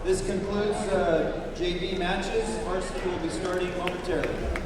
This concludes JV matches. Varsity will be starting momentarily.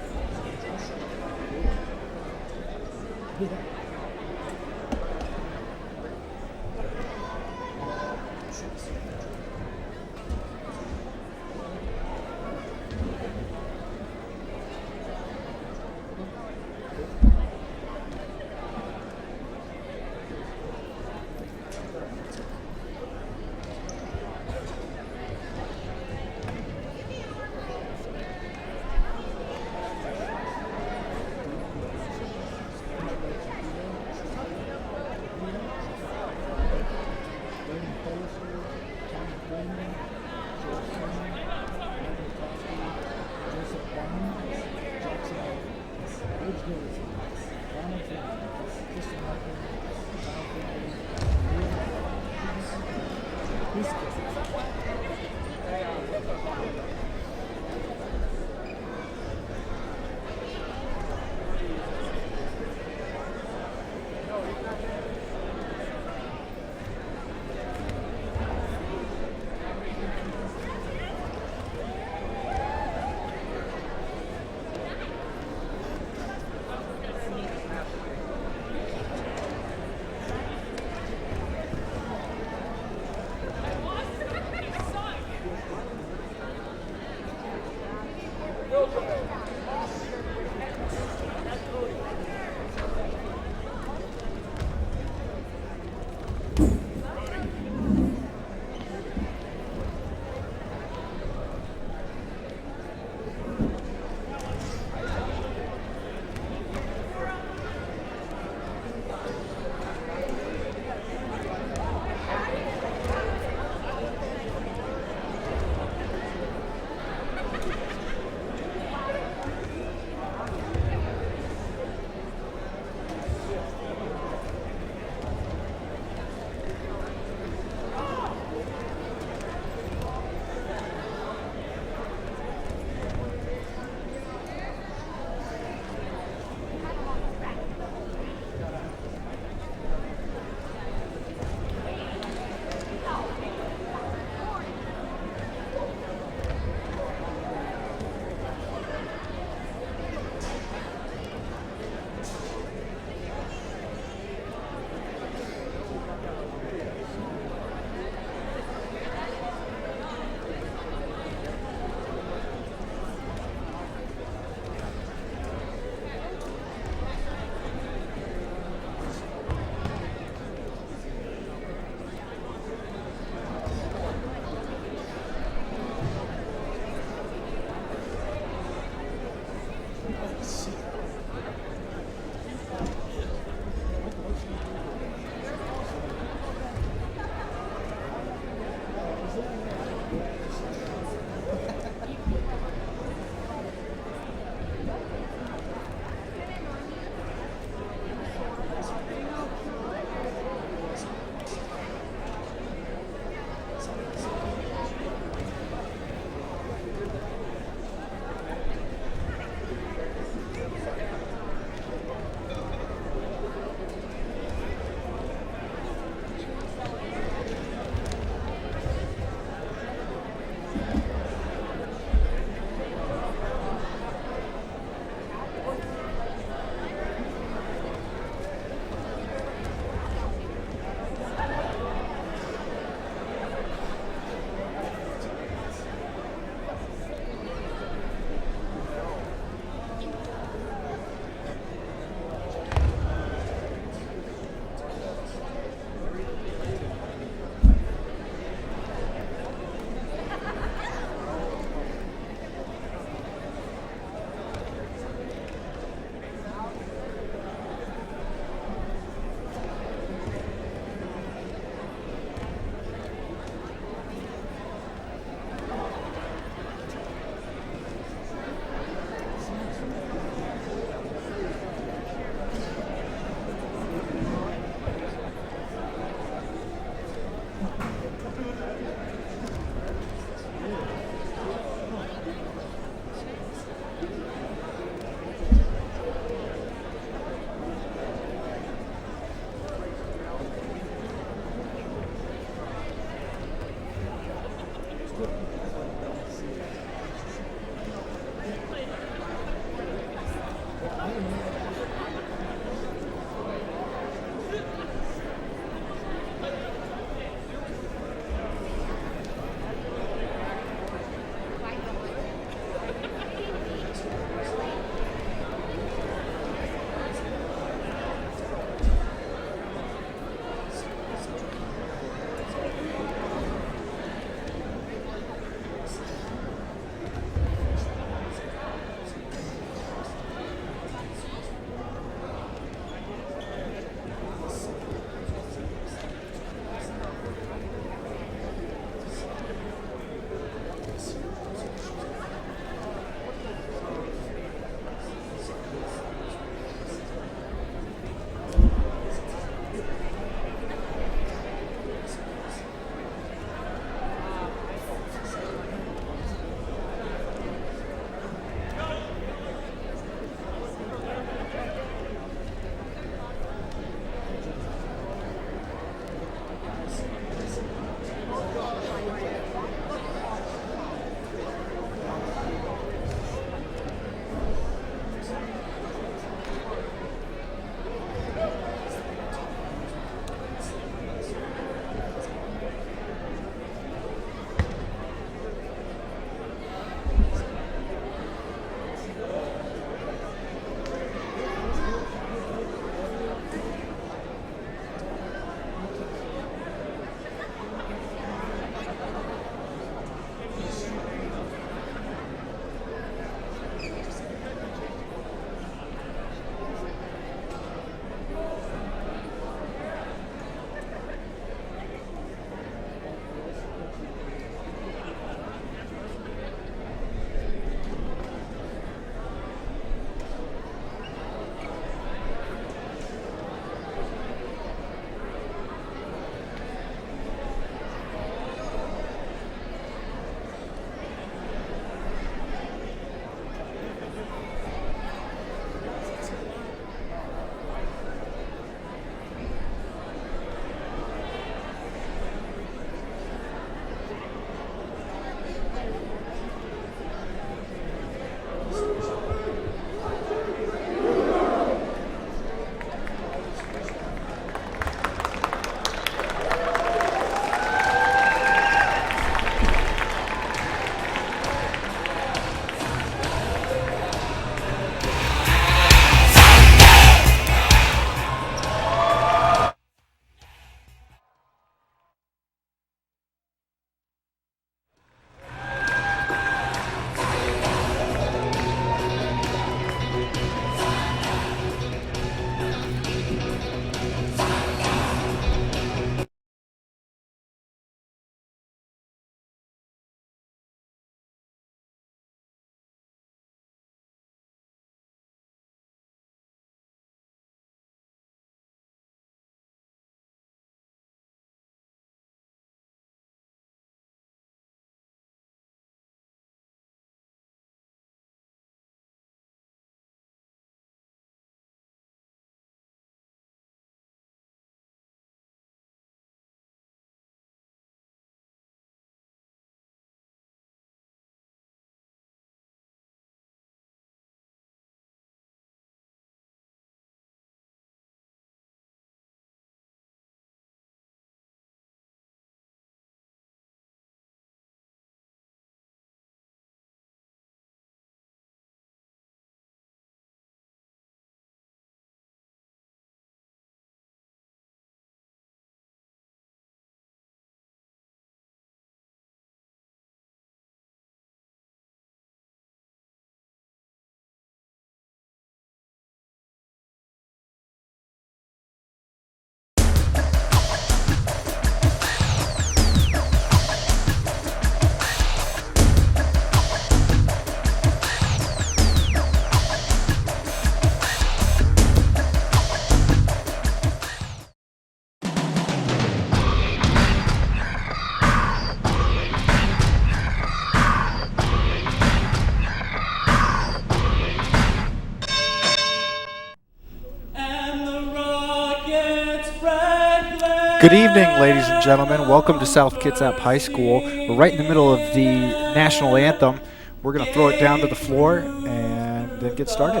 Good evening, ladies and gentlemen. Welcome to South Kitsap High School. We're right in the middle of the national anthem. We're going to throw it down to the floor and then get started.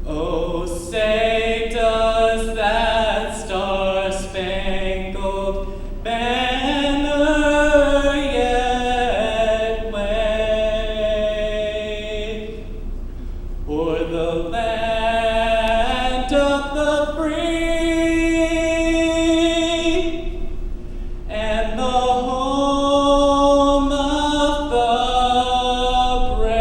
Oh, say does that star-spangled banner yet wave o'er the land of the free and the home of the brave?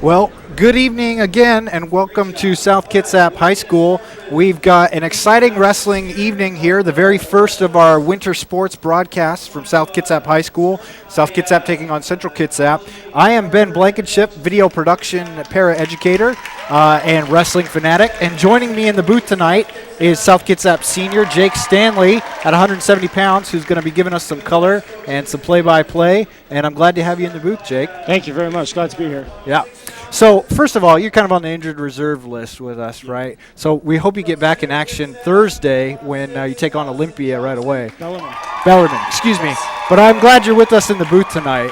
Well, good evening again, and welcome to South Kitsap High School. We've got an exciting wrestling evening here, the very first of our winter sports broadcasts from South Kitsap High School. South Kitsap taking on Central Kitsap. I am Ben Blankenship, video production para-educator and wrestling fanatic. And joining me in the booth tonight is South Kitsap senior Jake Stanley at 170 pounds, who's going to be giving us some color and some play-by-play. And I'm glad to have you in the booth, Jake. Thank you very much. Glad to be here. Yeah. So, first of all, you're kind of on the injured reserve list with us, right? So we hope you get back in action Thursday when you take on Olympia right away. Bellarmine, excuse me. But I'm glad you're with us in the booth tonight.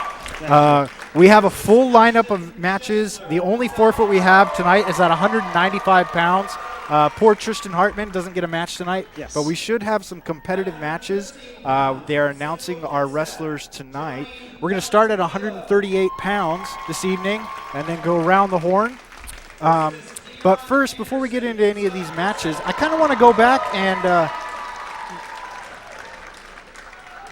We have a full lineup of matches. The only forfeit we have tonight is at 195 pounds. Poor Tristan Hartman doesn't get a match tonight, yes, but we should have some competitive matches. They're announcing our wrestlers tonight. We're going to start at 138 pounds this evening and then go around the horn. But first, before we get into any of these matches, I kind of want to go back and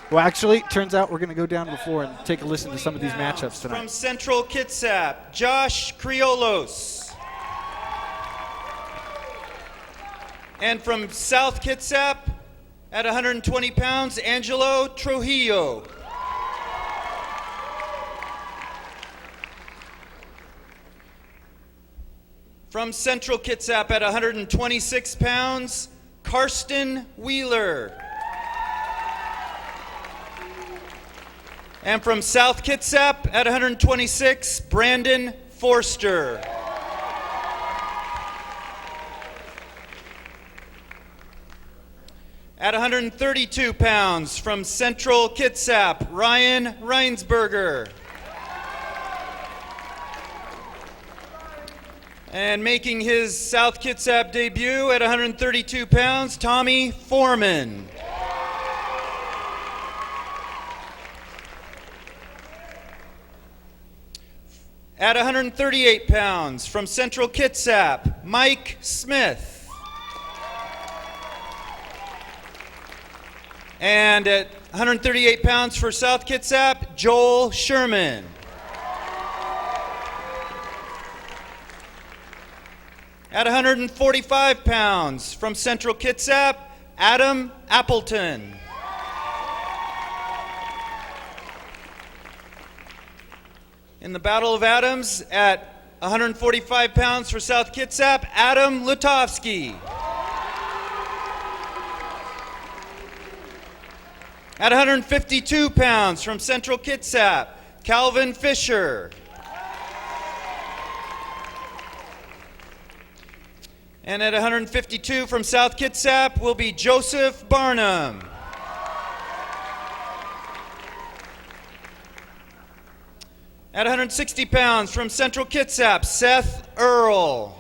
well, actually, it turns out we're going to go down to the floor and take a listen to some of these matchups tonight. From Central Kitsap, Josh Criolos. And from South Kitsap, at 120 pounds, Angelo Trujillo. From Central Kitsap, at 126 pounds, Karsten Wheeler. And from South Kitsap, at 126, Brandon Forster. At 132 pounds, from Central Kitsap, Ryan Reinsberger. And making his South Kitsap debut at 132 pounds, Tommy Foreman. At 138 pounds, from Central Kitsap, Mike Smith. And at 138 pounds for South Kitsap, Joel Sherman. At 145 pounds from Central Kitsap, Adam Appleton. In the Battle of Adams, at 145 pounds for South Kitsap, Adam Lutovsky. At 152 pounds from Central Kitsap, Calvin Fisher. And at 152 from South Kitsap will be Joseph Barnum. At 160 pounds from Central Kitsap, Seth Earl.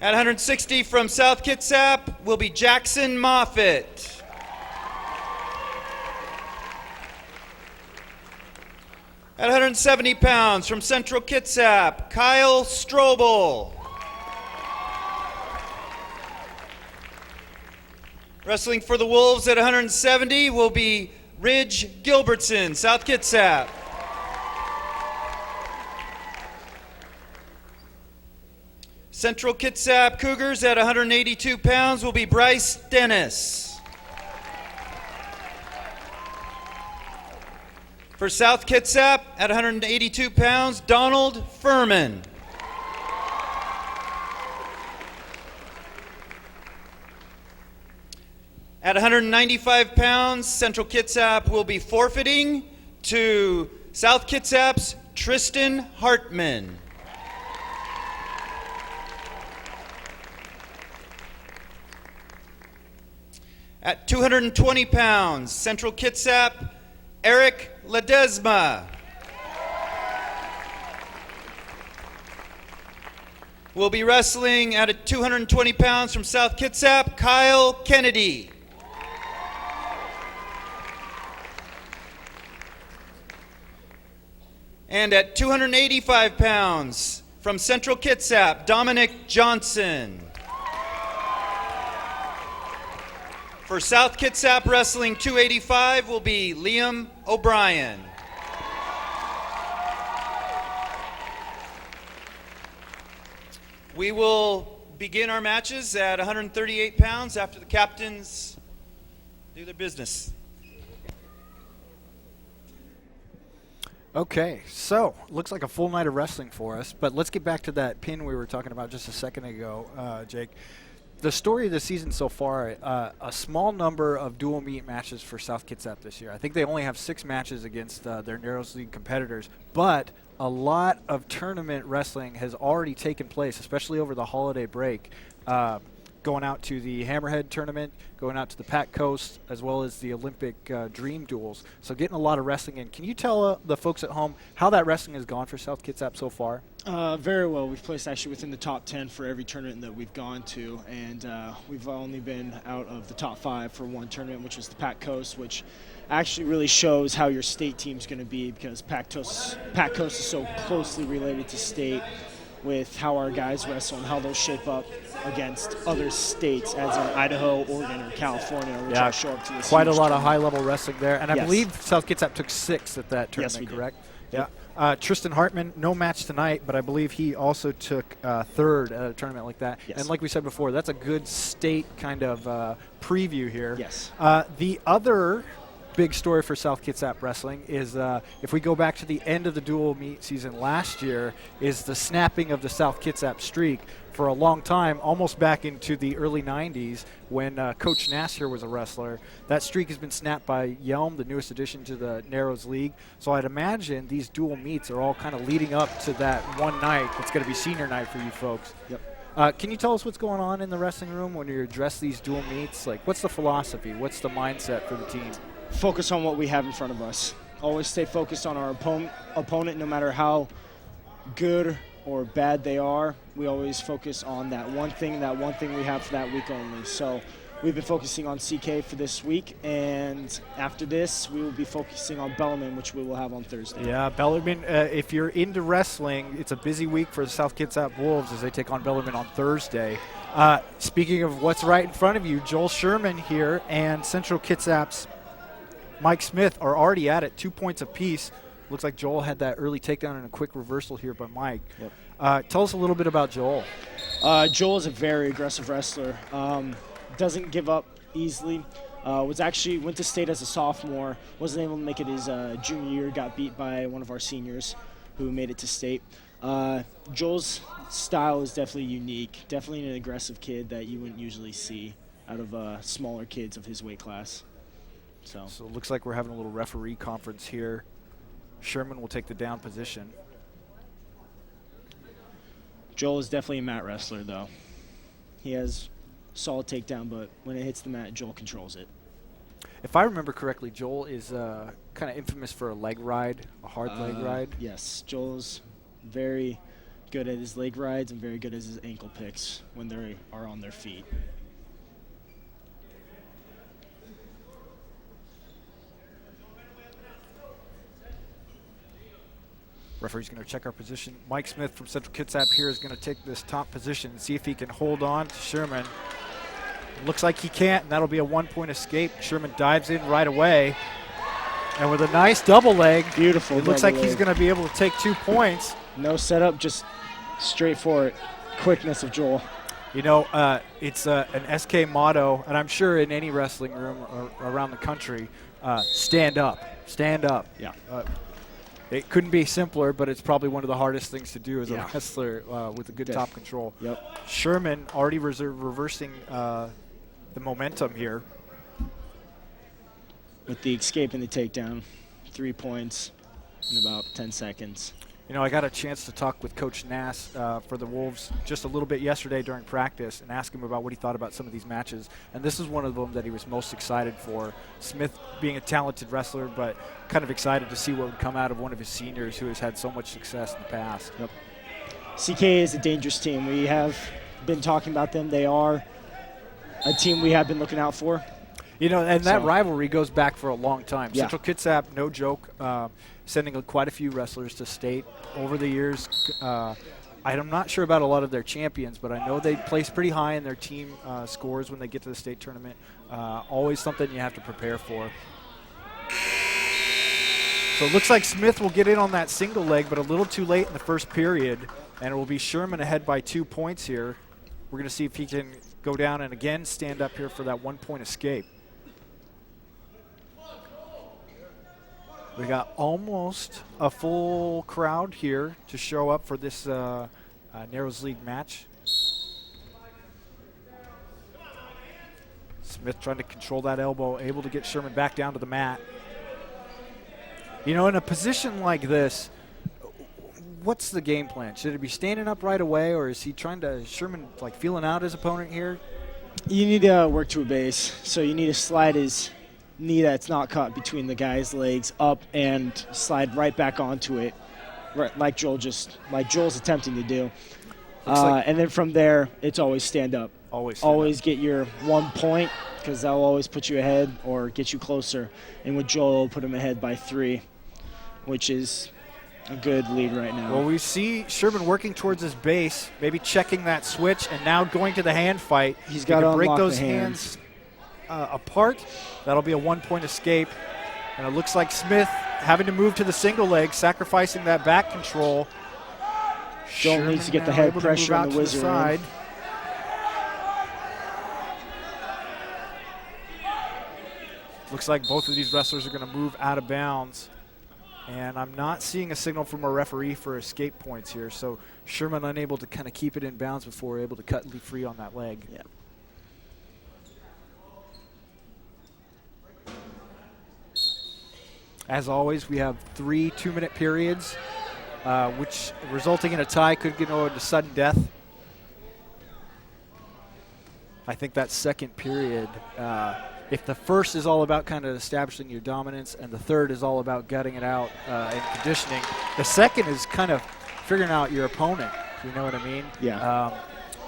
At 160 from South Kitsap will be Jackson Moffitt. At 170 pounds from Central Kitsap, Kyle Strobel. Wrestling for the Wolves at 170 will be Ridge Gilbertson, South Kitsap. Central Kitsap Cougars at 182 pounds will be Bryce Dennis. For South Kitsap at 182 pounds, Donald Furman. At 195 pounds, Central Kitsap will be forfeiting to South Kitsap's Tristan Hartman. At 220 pounds, Central Kitsap, Eric Ledesma will be wrestling at 220 pounds from South Kitsap, Kyle Kennedy. And at 285 pounds from Central Kitsap, Dominic Johnson. For South Kitsap Wrestling 285 will be Liam O'Brien. We will begin our matches at 138 pounds after the captains do their business. Okay, so looks like a full night of wrestling for us, but let's get back to that pin we were talking about just a second ago, Jake. The story of the season so far, a small number of dual meet matches for South Kitsap this year. I think they only have 6 matches against their Narrows League competitors, but a lot of tournament wrestling has already taken place, especially over the holiday break. Going out to the Hammerhead tournament, going out to the Pac Coast, as well as the Olympic Dream Duels. So getting a lot of wrestling in. Can you tell the folks at home how that wrestling has gone for South Kitsap so far? Very well. We've placed actually within the top 10 for every tournament that we've gone to, and we've only been out of the top 5 for one tournament, which was the Pac Coast, which actually really shows how your state team's going to be, because Pac Coast is so closely related to state with how our guys wrestle and how they'll shape up against other states, as in Idaho, Oregon, or California, which will show up to this. Quite a lot tournament. of high-level wrestling there, and I Yes. believe South Kitsap took 6th at that tournament, Yes, we did. correct? Yeah. Tristan Hartman, no match tonight, but I believe he also took 3rd at a tournament like that. Yes. And like we said before, that's a good state kind of preview here. Yes. The other big story for South Kitsap wrestling is, if we go back to the end of the dual meet season last year, is the snapping of the South Kitsap streak. For a long time, almost back into the early 90s, when Coach Nasser was a wrestler, that streak has been snapped by Yelm, the newest addition to the Narrows League. So I'd imagine these dual meets are all kind of leading up to that one night. It's going to be senior night for you folks. Yep. Can you tell us what's going on in the wrestling room when you address these dual meets? Like, what's the philosophy? What's the mindset for the team? Focus on what we have in front of us. Always stay focused on our opponent, no matter how good or bad they are. We always focus on that one thing we have for that week only. So we've been focusing on CK for this week, and after this, we will be focusing on Bellarmine, which we will have on Thursday. Yeah, Bellarmine, if you're into wrestling, it's a busy week for the South Kitsap Wolves as they take on Bellarmine on Thursday. Speaking of what's right in front of you, Joel Sherman here and Central Kitsap's Mike Smith are already at it, 2 points apiece. Looks like Joel had that early takedown and a quick reversal here by Mike. Yep. Tell us a little bit about Joel. Joel is a very aggressive wrestler. Doesn't give up easily. Went to state as a sophomore. Wasn't able to make it his junior year. Got beat by one of our seniors, who made it to state. Joel's style is definitely unique. Definitely an aggressive kid that you wouldn't usually see out of smaller kids of his weight class. So it looks like we're having a little referee conference here. Sherman will take the down position. Joel is definitely a mat wrestler, though. He has solid takedown, but when it hits the mat, Joel controls it. If I remember correctly, Joel is kind of infamous for a leg ride, a hard leg ride. Yes, Joel's very good at his leg rides and very good at his ankle picks when they are on their feet. Referee's going to check our position. Mike Smith from Central Kitsap here is going to take this top position and see if he can hold on to Sherman. Looks like he can't, and that'll be a 1-point escape. Sherman dives in right away. And with a nice double leg, Beautiful. it looks like he's going to be able to take 2 points. No setup, just straight for it. Quickness of Joel. You know, it's an SK motto, and I'm sure in any wrestling room around the country, stand up, stand up. Yeah. It couldn't be simpler, but it's probably one of the hardest things to do as a wrestler with a good top control. Yep. Sherman already reversing the momentum here. with the escape and the takedown. 3 points in about 10 seconds. You know, I got a chance to talk with Coach Nass for the Wolves just a little bit yesterday during practice and ask him about what he thought about some of these matches. And this is one of them that he was most excited for. Smith being a talented wrestler, but kind of excited to see what would come out of one of his seniors who has had so much success in the past. Yep. CK is a dangerous team. We have been talking about them. They are a team we have been looking out for. You know, and that rivalry goes back for a long time. Yeah. Central Kitsap, no joke, sending quite a few wrestlers to state over the years. I'm not sure about a lot of their champions, but I know they place pretty high in their team scores when they get to the state tournament. Always something you have to prepare for. So it looks like Smith will get in on that single leg, but a little too late in the first period, and it will be Sherman ahead by 2 points here. We're going to see if he can go down and again stand up here for that 1 point escape. We got almost a full crowd here to show up for this Narrows League match. Smith trying to control that elbow, able to get Sherman back down to the mat. You know, in a position like this, what's the game plan? Should it be standing up right away, or is he trying to, Sherman, like feeling out his opponent here? You need to work to a base. So you need to slide his knee that's not caught between the guy's legs up and slide right back onto it, right, like Joel's attempting to do. And then from there, it's always stand up. Always get your 1 point, because that'll always put you ahead or get you closer. And with Joel, it'll put him ahead by 3, which is a good lead right now. Well, we see Sherman working towards his base, maybe checking that switch, and now going to the hand fight. He's got to break unlock those the hands. Apart. That'll be a 1 point escape. And it looks like Smith having to move to the single leg, sacrificing that back control. Joel needs to get the head pressure on the Wizard. Side. Looks like both of these wrestlers are going to move out of bounds. And I'm not seeing a signal from a referee for escape points here. So Sherman unable to kind of keep it in bounds before able to cut free on that leg. Yeah. As always, we have 3 2-minute periods, which resulting in a tie could go into sudden death. I think that second period, if the first is all about kind of establishing your dominance and the third is all about gutting it out and conditioning, the second is kind of figuring out your opponent, you know what I mean? Yeah.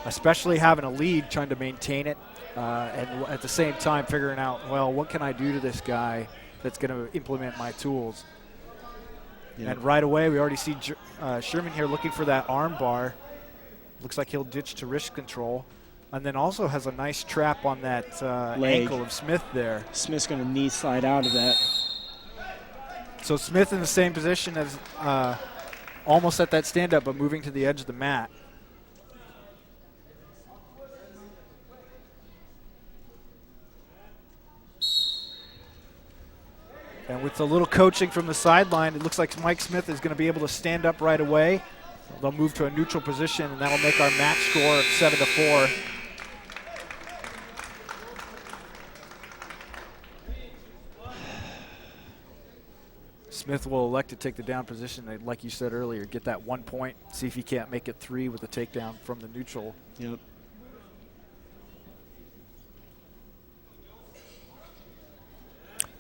Especially having a lead, trying to maintain it, and at the same time figuring out, well, what can I do to this guy that's going to implement my tools. Yeah. And right away, we already see Sherman here looking for that arm bar. Looks like he'll ditch to wrist control. And then also has a nice trap on that ankle of Smith there. Smith's going to knee slide out of that. So Smith in the same position as almost at that stand-up, but moving to the edge of the mat. And with a little coaching from the sideline, it looks like Mike Smith is going to be able to stand up right away. They'll move to a neutral position, and that'll make our match score 7-4. Smith will elect to take the down position, and like you said earlier, get that 1 point, see if he can't make it 3 with a takedown from the neutral. Yep.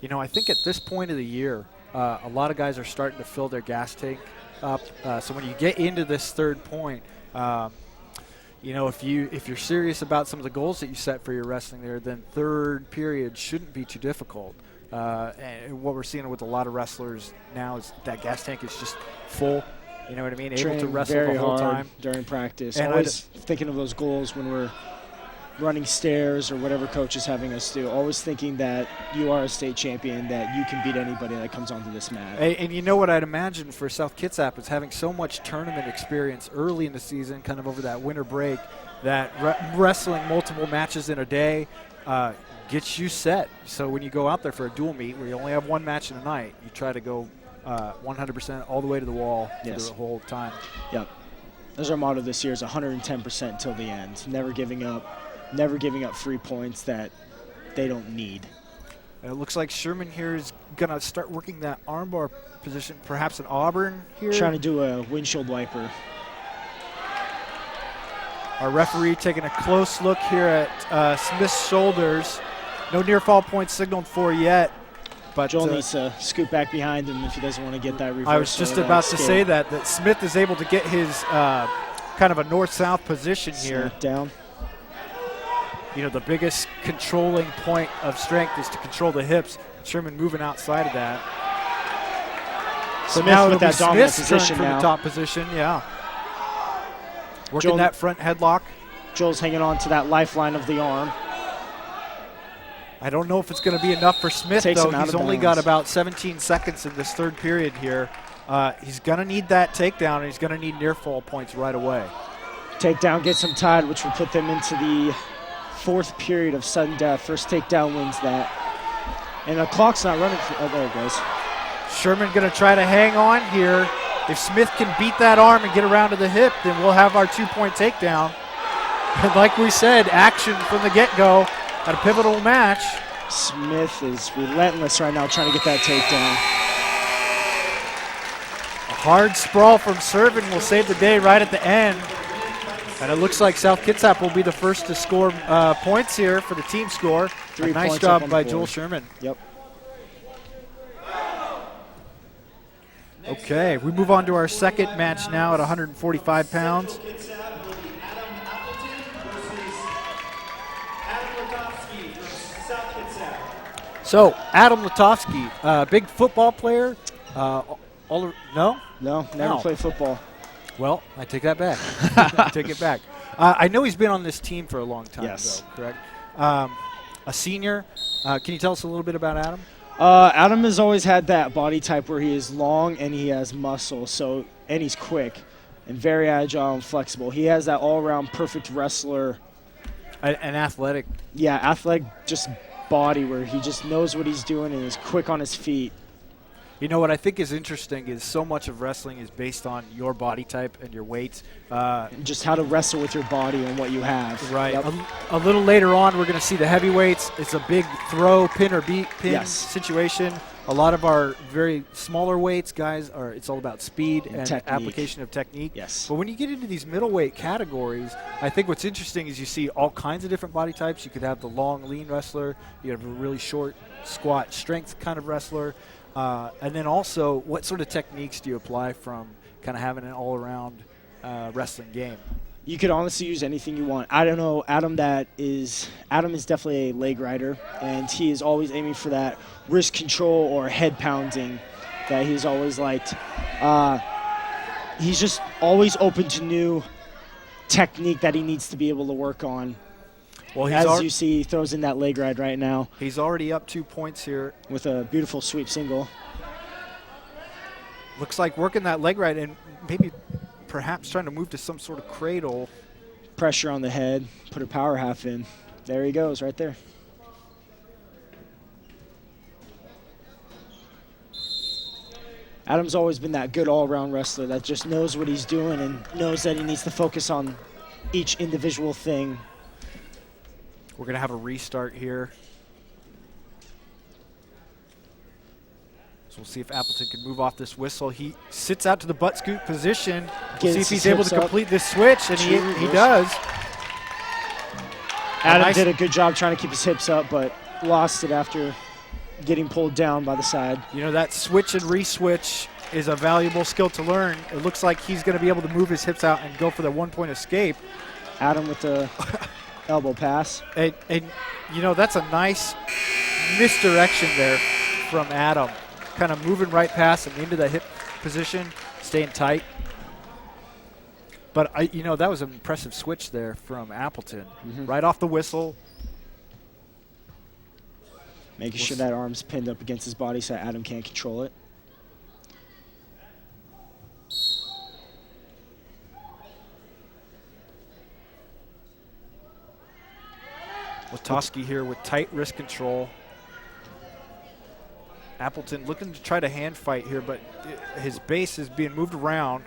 You know, I think at this point of the year, a lot of guys are starting to fill their gas tank up. So when you get into this third point, you know, if you're serious about some of the goals that you set for your wrestling there, then third period shouldn't be too difficult. And what we're seeing with a lot of wrestlers now is that gas tank is just full. You know what I mean? Able to wrestle the whole time during practice. And always thinking of those goals when we're running stairs or whatever coach is having us do. Always thinking that you are a state champion, that you can beat anybody that comes onto this mat. And you know what I'd imagine for South Kitsap is having so much tournament experience early in the season, kind of over that winter break, that wrestling multiple matches in a day gets you set. So when you go out there for a dual meet where you only have one match in a night, you try to go 100% all the way to the wall for the whole time. Yep. That's our motto this year, is 110% until the end. Never giving up 3 points that they don't need. And it looks like Sherman here is going to start working that armbar position, perhaps an Auburn here. Trying to do a windshield wiper. Our referee taking a close look here at Smith's shoulders. No near fall point signaled for yet. But Joel needs to scoot back behind him if he doesn't want to get that reversal. I was just about to say that Smith is able to get his kind of a north-south position here. Snap down. You know, the biggest controlling point of strength is to control the hips. Sherman moving outside of that. So Smith now with it'll that be dominant Smith's turn position from now. the top position, yeah. Working Joel- that front headlock. Joel's hanging on to that lifeline of the arm. I don't know if it's going to be enough for Smith, Takes though. him out He's of only got bounds. about 17 seconds in this third period here. He's going to need that takedown, and he's going to need near fall points right away. Takedown gets him tied, which will put them into the fourth period of sudden death. First takedown wins that. And the clock's not running. Oh, there it goes. Sherman going to try to hang on here. If Smith can beat that arm and get around to the hip, then we'll have our 2-point takedown. And like we said, action from the get-go at a pivotal match. Smith is relentless right now trying to get that takedown. A hard sprawl from Servin will save the day right at the end. And it looks like South Kitsap will be the first to score points here for the team score. 3 A nice points up job on by the Joel board. Sherman. Yep. Okay, we move on to our second match now at 145 pounds. So, Adam Latovsky, big football player. No? No, never No. played football. Well, I take that back. I take it back. I know he's been on this team for a long time, Yes. though, correct? A senior. Can you tell us a little bit about Adam? Adam has always had that body type where he is long and he has muscle, and he's quick and very agile and flexible. He has that all-around perfect wrestler, An athletic. yeah, athletic just body where he just knows what he's doing and is quick on his feet. You know what I think is interesting is so much of wrestling is based on your body type and your weight. Just how to wrestle with your body and what you have. Right. Yep. A little later on, we're going to see the heavyweights. It's a big throw, pin or beat pin Yes. situation. A lot of our very smaller weights, guys, it's all about speed and technique. application of technique. Yes. But when you get into these middleweight categories, I think what's interesting is you see all kinds of different body types. You could have the long, lean wrestler. You have a really short, squat, strength kind of wrestler. And then also, what sort of techniques do you apply from kind of having an all-around wrestling game? You could honestly use anything you want. I don't know, Adam is definitely a leg rider, and he is always aiming for that wrist control or head pounding that he's always liked. He's just always open to new technique that he needs to be able to work on. Well, As you see, he throws in that leg ride right now he's already up 2 points here. with a beautiful sweep single. Looks like working that leg right and maybe perhaps trying to move to some sort of cradle. Pressure on the head, put a power half in. There he goes, right there. Adam's always been that good all-around wrestler that just knows what he's doing and knows that he needs to focus on each individual thing. We're going to have a restart here. So we'll see if Appleton can move off this whistle. He sits out to the butt scoot position. We'll see Gets if he's his able hips to up. complete this switch, and he Reversal. does. Adam nice- did a good job trying to keep his hips up, but lost it after getting pulled down by the side. You know, that switch and re-switch is a valuable skill to learn. It looks like he's going to be able to move his hips out and go for the one-point escape. Adam with the elbow pass. And, you know, that's a nice misdirection there from Adam. Kind of moving right past him into the hip position, staying tight. But, you know, that was an impressive switch there from Appleton. Right off the whistle. Making sure that arm's pinned up against his body so Adam can't control it. Watoski here with tight wrist control. Appleton looking to try to hand fight here, but his base is being moved around.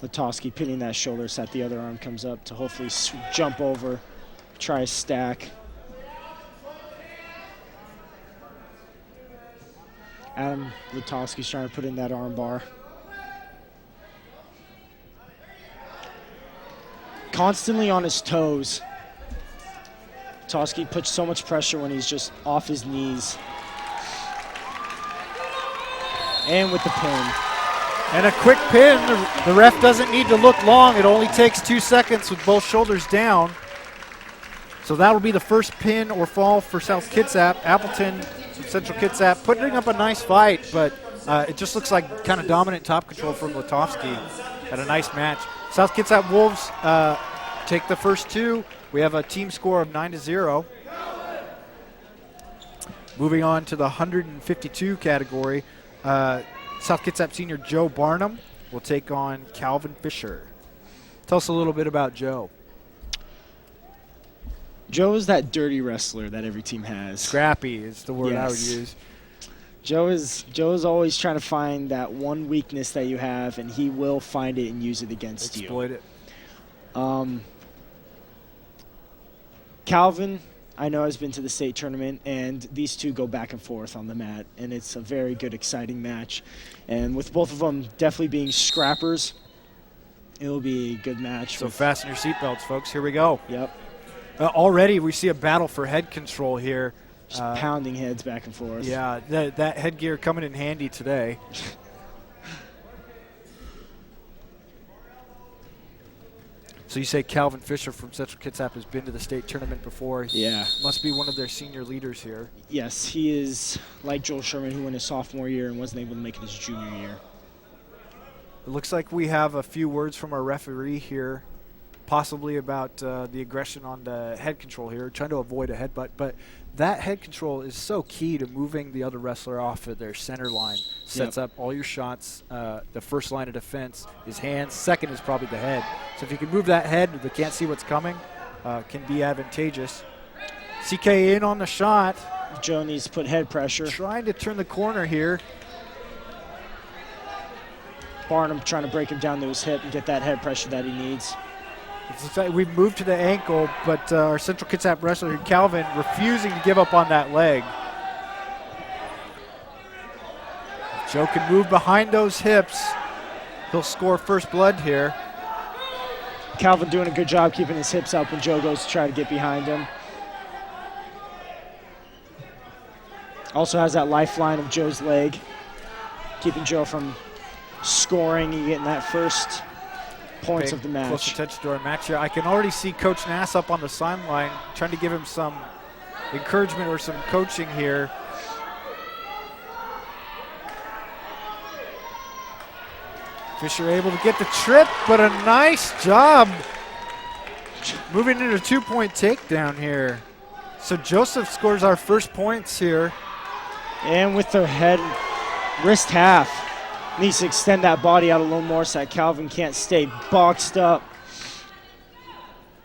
Latoski pinning that shoulder so that the other arm comes up to hopefully jump over, try a stack. Adam Lutovsky's trying to put in that arm bar. Constantly on his toes. Lutovsky puts so much pressure when he's just off his knees. And with the pin. And a quick pin. The ref doesn't need to look long. It only takes 2 seconds with both shoulders down. So that'll be the first pin or fall for South Kitsap. Appleton from Central Kitsap putting up a nice fight, but it just looks like kind of dominant top control from Lutovsky. Had a nice match. South Kitsap Wolves take the first 2. We have a team score of 9-0. Moving on to the 152 category. South Kitsap senior Joe Barnum will take on Calvin Fisher. Tell us a little bit about Joe. Joe is that dirty wrestler that every team has. Scrappy is the word I would Yes. use. Joe is always trying to find that one weakness that you have, and he will find it and use it against Exploit you. it. Calvin, I know, has been to the state tournament, and these two go back and forth on the mat, and it's a very good, exciting match. And with both of them definitely being scrappers, it'll be a good match. So fasten your seatbelts, folks. Here we go. Yep, Already we see a battle for head control here. just pounding heads back and forth. Yeah, that headgear coming in handy today. So you say Calvin Fisher from Central Kitsap has been to the state tournament before. Yeah. Must be one of their senior leaders here. Yes, he is like Joel Sherman, who went his sophomore year and wasn't able to make it his junior year. It looks like we have a few words from our referee here, possibly about the aggression on the head control here, trying to avoid a headbutt. But that head control is so key to moving the other wrestler off of their center line. Sets up all your shots. The first line of defense is hands. Second is probably the head. So if you can move that head, they can't see what's coming, can be advantageous. CK in on the shot. Joe needs to put head pressure. Trying to turn the corner here. Barnum trying to break him down to his hip and get that head pressure that he needs. We've moved to the ankle, but our Central Kitsap wrestler, Calvin, refusing to give up on that leg. If Joe can move behind those hips, he'll score first blood here. Calvin doing a good job keeping his hips up when Joe goes to try to get behind him. Also has that lifeline of Joe's leg, keeping Joe from scoring and getting that first points of the match. Close attention to our match here. I can already see Coach Nass up on the sideline trying to give him some encouragement or some coaching here. Fisher able to get the trip, but a nice job moving into a 2-point takedown here. So Joseph scores our first points here. And with the head, wrist half. Needs to extend that body out a little more so that Calvin can't stay boxed up.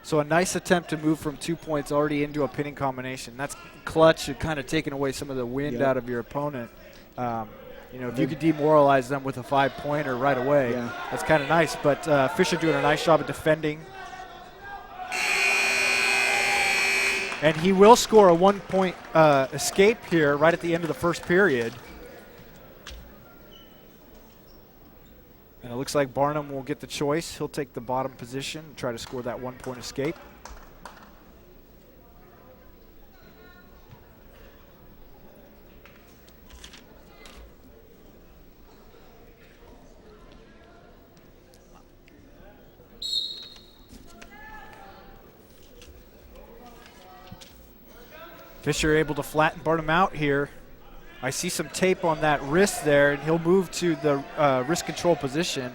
So a nice attempt to move from 2 points already into a pinning combination. That's clutch and kind of taking away some of the wind out of your opponent. If you could demoralize them with a 5-pointer right away, that's kind of nice. But Fisher doing a nice job of defending. And he will score a 1-point escape here right at the end of the first period. And it looks like Barnum will get the choice. He'll take the bottom position and try to score that 1-point escape. Fisher able to flatten Barnum out here. I see some tape on that wrist there, and he'll move to the wrist control position.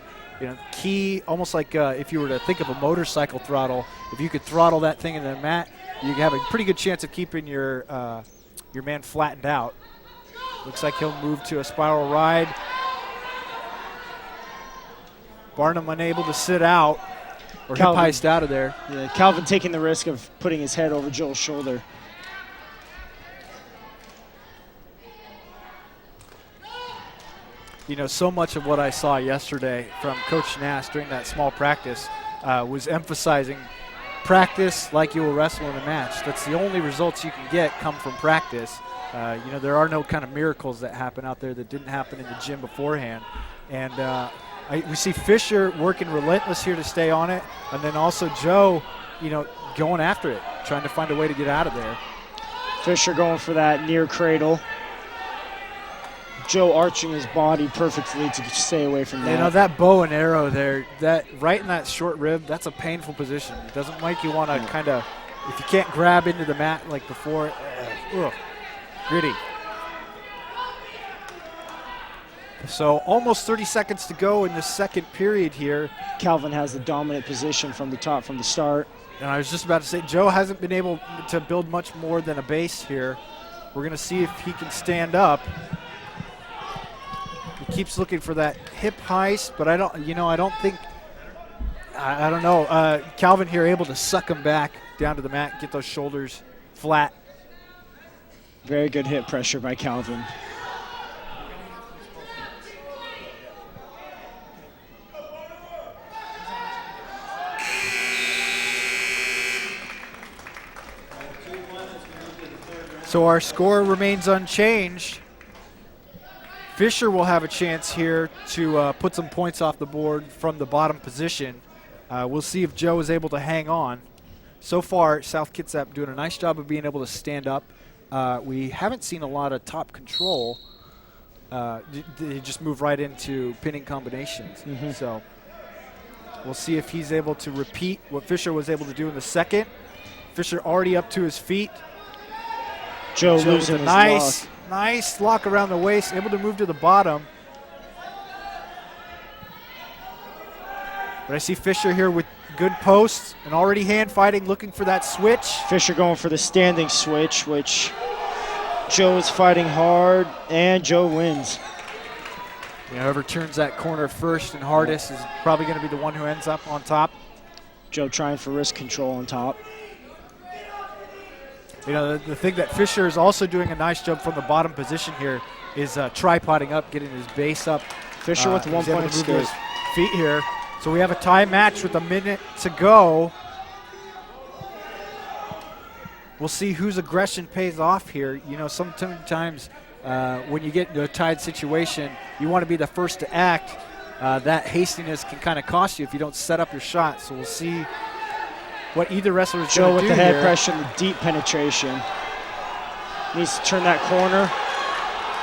Key, almost like if you were to think of a motorcycle throttle. If you could throttle that thing into the mat, you have a pretty good chance of keeping your man flattened out. Looks like he'll move to a spiral ride. Barnum unable to sit out or hip heist out of there. Yeah, Calvin taking the risk of putting his head over Joel's shoulder. So much of what I saw yesterday from Coach Nass during that small practice was emphasizing practice like you will wrestle in a match. That's the only results you can get come from practice. There are no kind of miracles that happen out there that didn't happen in the gym beforehand. And we see Fisher working relentless here to stay on it, and then also Joe, going after it, trying to find a way to get out of there. Fisher going for that near cradle. Joe arching his body perfectly to stay away from that. That bow and arrow there, that right in that short rib, that's a painful position. It doesn't make you want to kind of, if you can't grab into the mat like before, gritty. So almost 30 seconds to go in the second period here. Calvin has the dominant position from the top, from the start. And I was just about to say, Joe hasn't been able to build much more than a base here. We're going to see if he can stand up. He keeps looking for that hip heist, but I don't know. Calvin here able to suck him back down to the mat, get those shoulders flat. Very good hip pressure by Calvin. So our score remains unchanged. Fisher will have a chance here to put some points off the board from the bottom position. We'll see if Joe is able to hang on. So far, South Kitsap doing a nice job of being able to stand up. We haven't seen a lot of top control. They just move right into pinning combinations. So we'll see if he's able to repeat what Fisher was able to do in the second. Fisher already up to his feet. Joe losing his nice lock around the waist, able to move to the bottom. But I see Fisher here with good posts and already hand fighting, looking for that switch. Fisher going for the standing switch, which Joe is fighting hard, and Joe wins. Whoever turns that corner first and hardest is probably going to be the one who ends up on top. Joe trying for wrist control on top. The thing that Fisher is also doing a nice job from the bottom position here is tripoding up, getting his base up. Fisher with 1 point escape. His feet here. So we have a tie match with a minute to go. We'll see whose aggression pays off here. Sometimes when you get into a tied situation, you want to be the first to act. That hastiness can kind of cost you if you don't set up your shot. So we'll see what either wrestler is Joe going to do with the head here. pressure and the deep penetration. Needs to turn that corner.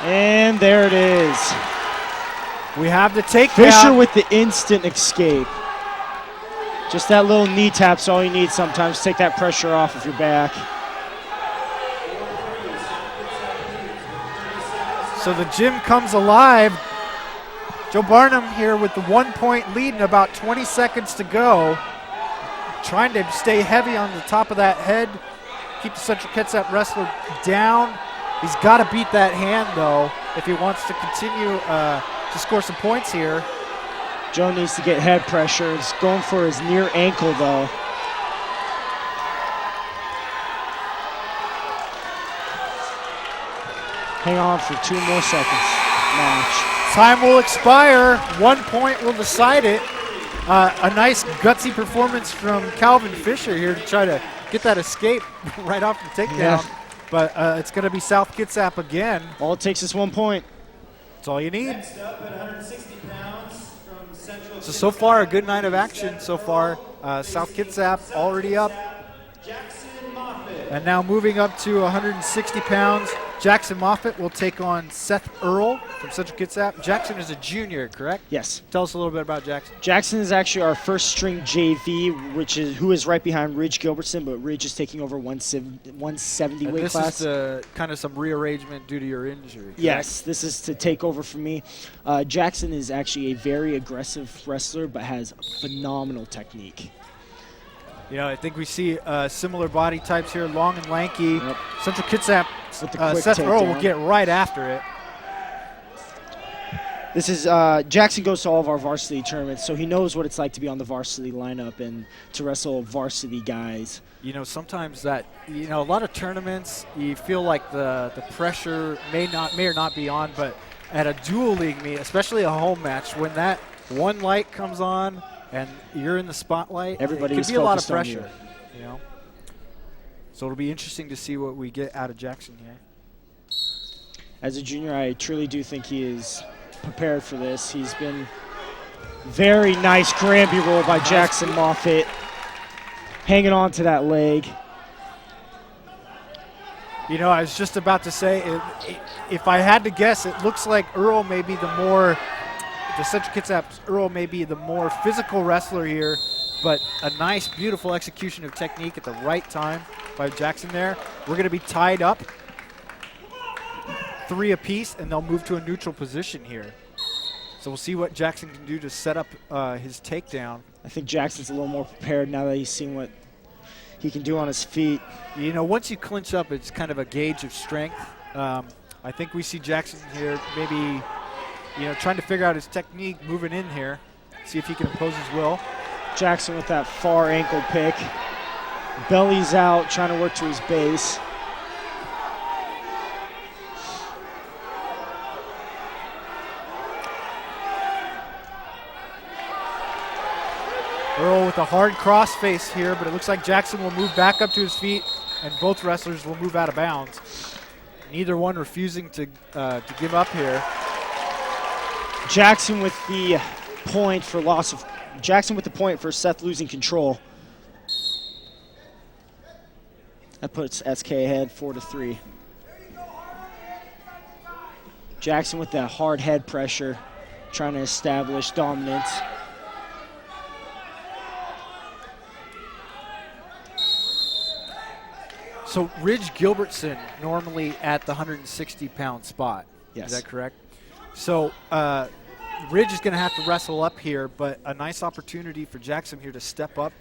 And there it is. We have the takedown. Fisher with the instant escape. Just that little knee tap's all you need sometimes to take that pressure off of your back. So the gym comes alive. Joe Barnum here with the 1 point lead and about 20 seconds to go. Trying to stay heavy on the top of that head, keep the Central Kitsap wrestler down. He's got to beat that hand, though, if he wants to continue to score some points here. Joe needs to get head pressure. He's going for his near ankle, though. Hang on for 2 more seconds. Match. Time will expire. 1 point will decide it. A nice gutsy performance from Calvin Fisher here to try to get that escape right off the takedown. Yeah. But it's going to be South Kitsap again. All it takes is 1 point. That's all you need. Next up at 160 pounds from Central. So far, a good night of action so far. South Kitsap already up. Jackson Moffitt. And now moving up to 160 pounds, Jackson Moffitt will take on Seth Earl from Central Kitsap. Jackson is a junior, correct? Yes. Tell us a little bit about Jackson. Jackson is actually our first string JV, who is right behind Ridge Gilbertson, but Ridge is taking over 170 weight This class. is kind of some rearrangement due to your injury, correct? Yes, this is to take over for me. Jackson is actually a very aggressive wrestler, but has phenomenal technique. I think we see similar body types here, long and lanky. Yep. Central Kitsap, With the quick Seth Earl will takedown. get right after it. This is Jackson goes to all of our varsity tournaments, so he knows what it's like to be on the varsity lineup and to wrestle varsity guys. Sometimes that, a lot of tournaments, you feel like the pressure may or not be on, but at a dual league meet, especially a home match, when that one light comes on and you're in the spotlight, Everybody it is can be a lot of focused on pressure. So it'll be interesting to see what we get out of Jackson here. As a junior, I truly do think he is prepared for this. He's been very nice Granby roll by Jackson Moffitt, hanging on to that leg. You know, I was just about to say, if I had to guess, it looks like Earl may be the Central Kitsap's Earl may be the more physical wrestler here, but a nice, beautiful execution of technique at the right time by Jackson there. We're going to be tied up 3 apiece, and they'll move to a neutral position here. So we'll see what Jackson can do to set up his takedown. I think Jackson's a little more prepared now that he's seen what he can do on his feet. You know, once you clinch up, it's kind of a gauge of strength. I think we see Jackson here maybe, you know, trying to figure out his technique, moving in here, see if he can impose his will. Jackson with that far ankle pick. Belly's out, trying to work to his base. Earl with a hard cross face here, but it looks like Jackson will move back up to his feet, and both wrestlers will move out of bounds. Neither one refusing to give up here. Jackson with the point for Seth losing control. That puts SK ahead 4-3. Jackson with that hard head pressure, trying to establish dominance. So Ridge Gilbertson normally at the 160-pound spot. Yes. Is that correct? So Ridge is going to have to wrestle up here, but a nice opportunity for Jackson here to step up.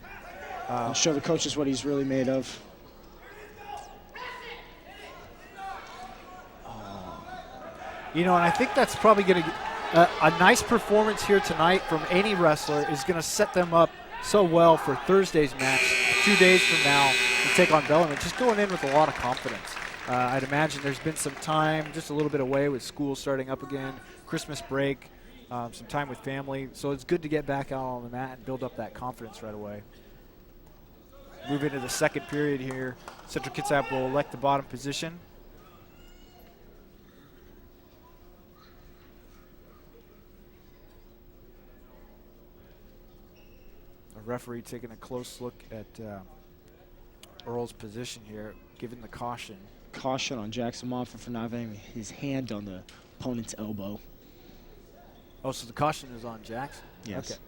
And show the coaches what he's really made of. You know, and I think that's probably going to a nice performance here tonight from any wrestler is going to set them up so well for Thursday's match 2 days from now to take on Bellarmine, just going in with a lot of confidence. I'd imagine there's been some time, just a little bit away with school starting up again, Christmas break, some time with family. So it's good to get back out on the mat and build up that confidence right away. Move into the second period here. Central Kitsap will elect the bottom position. Referee taking a close look at Earl's position here, giving the caution. Caution on Jackson Moffitt for not having his hand on the opponent's elbow. Oh, so the caution is on Jackson? Yes. Okay.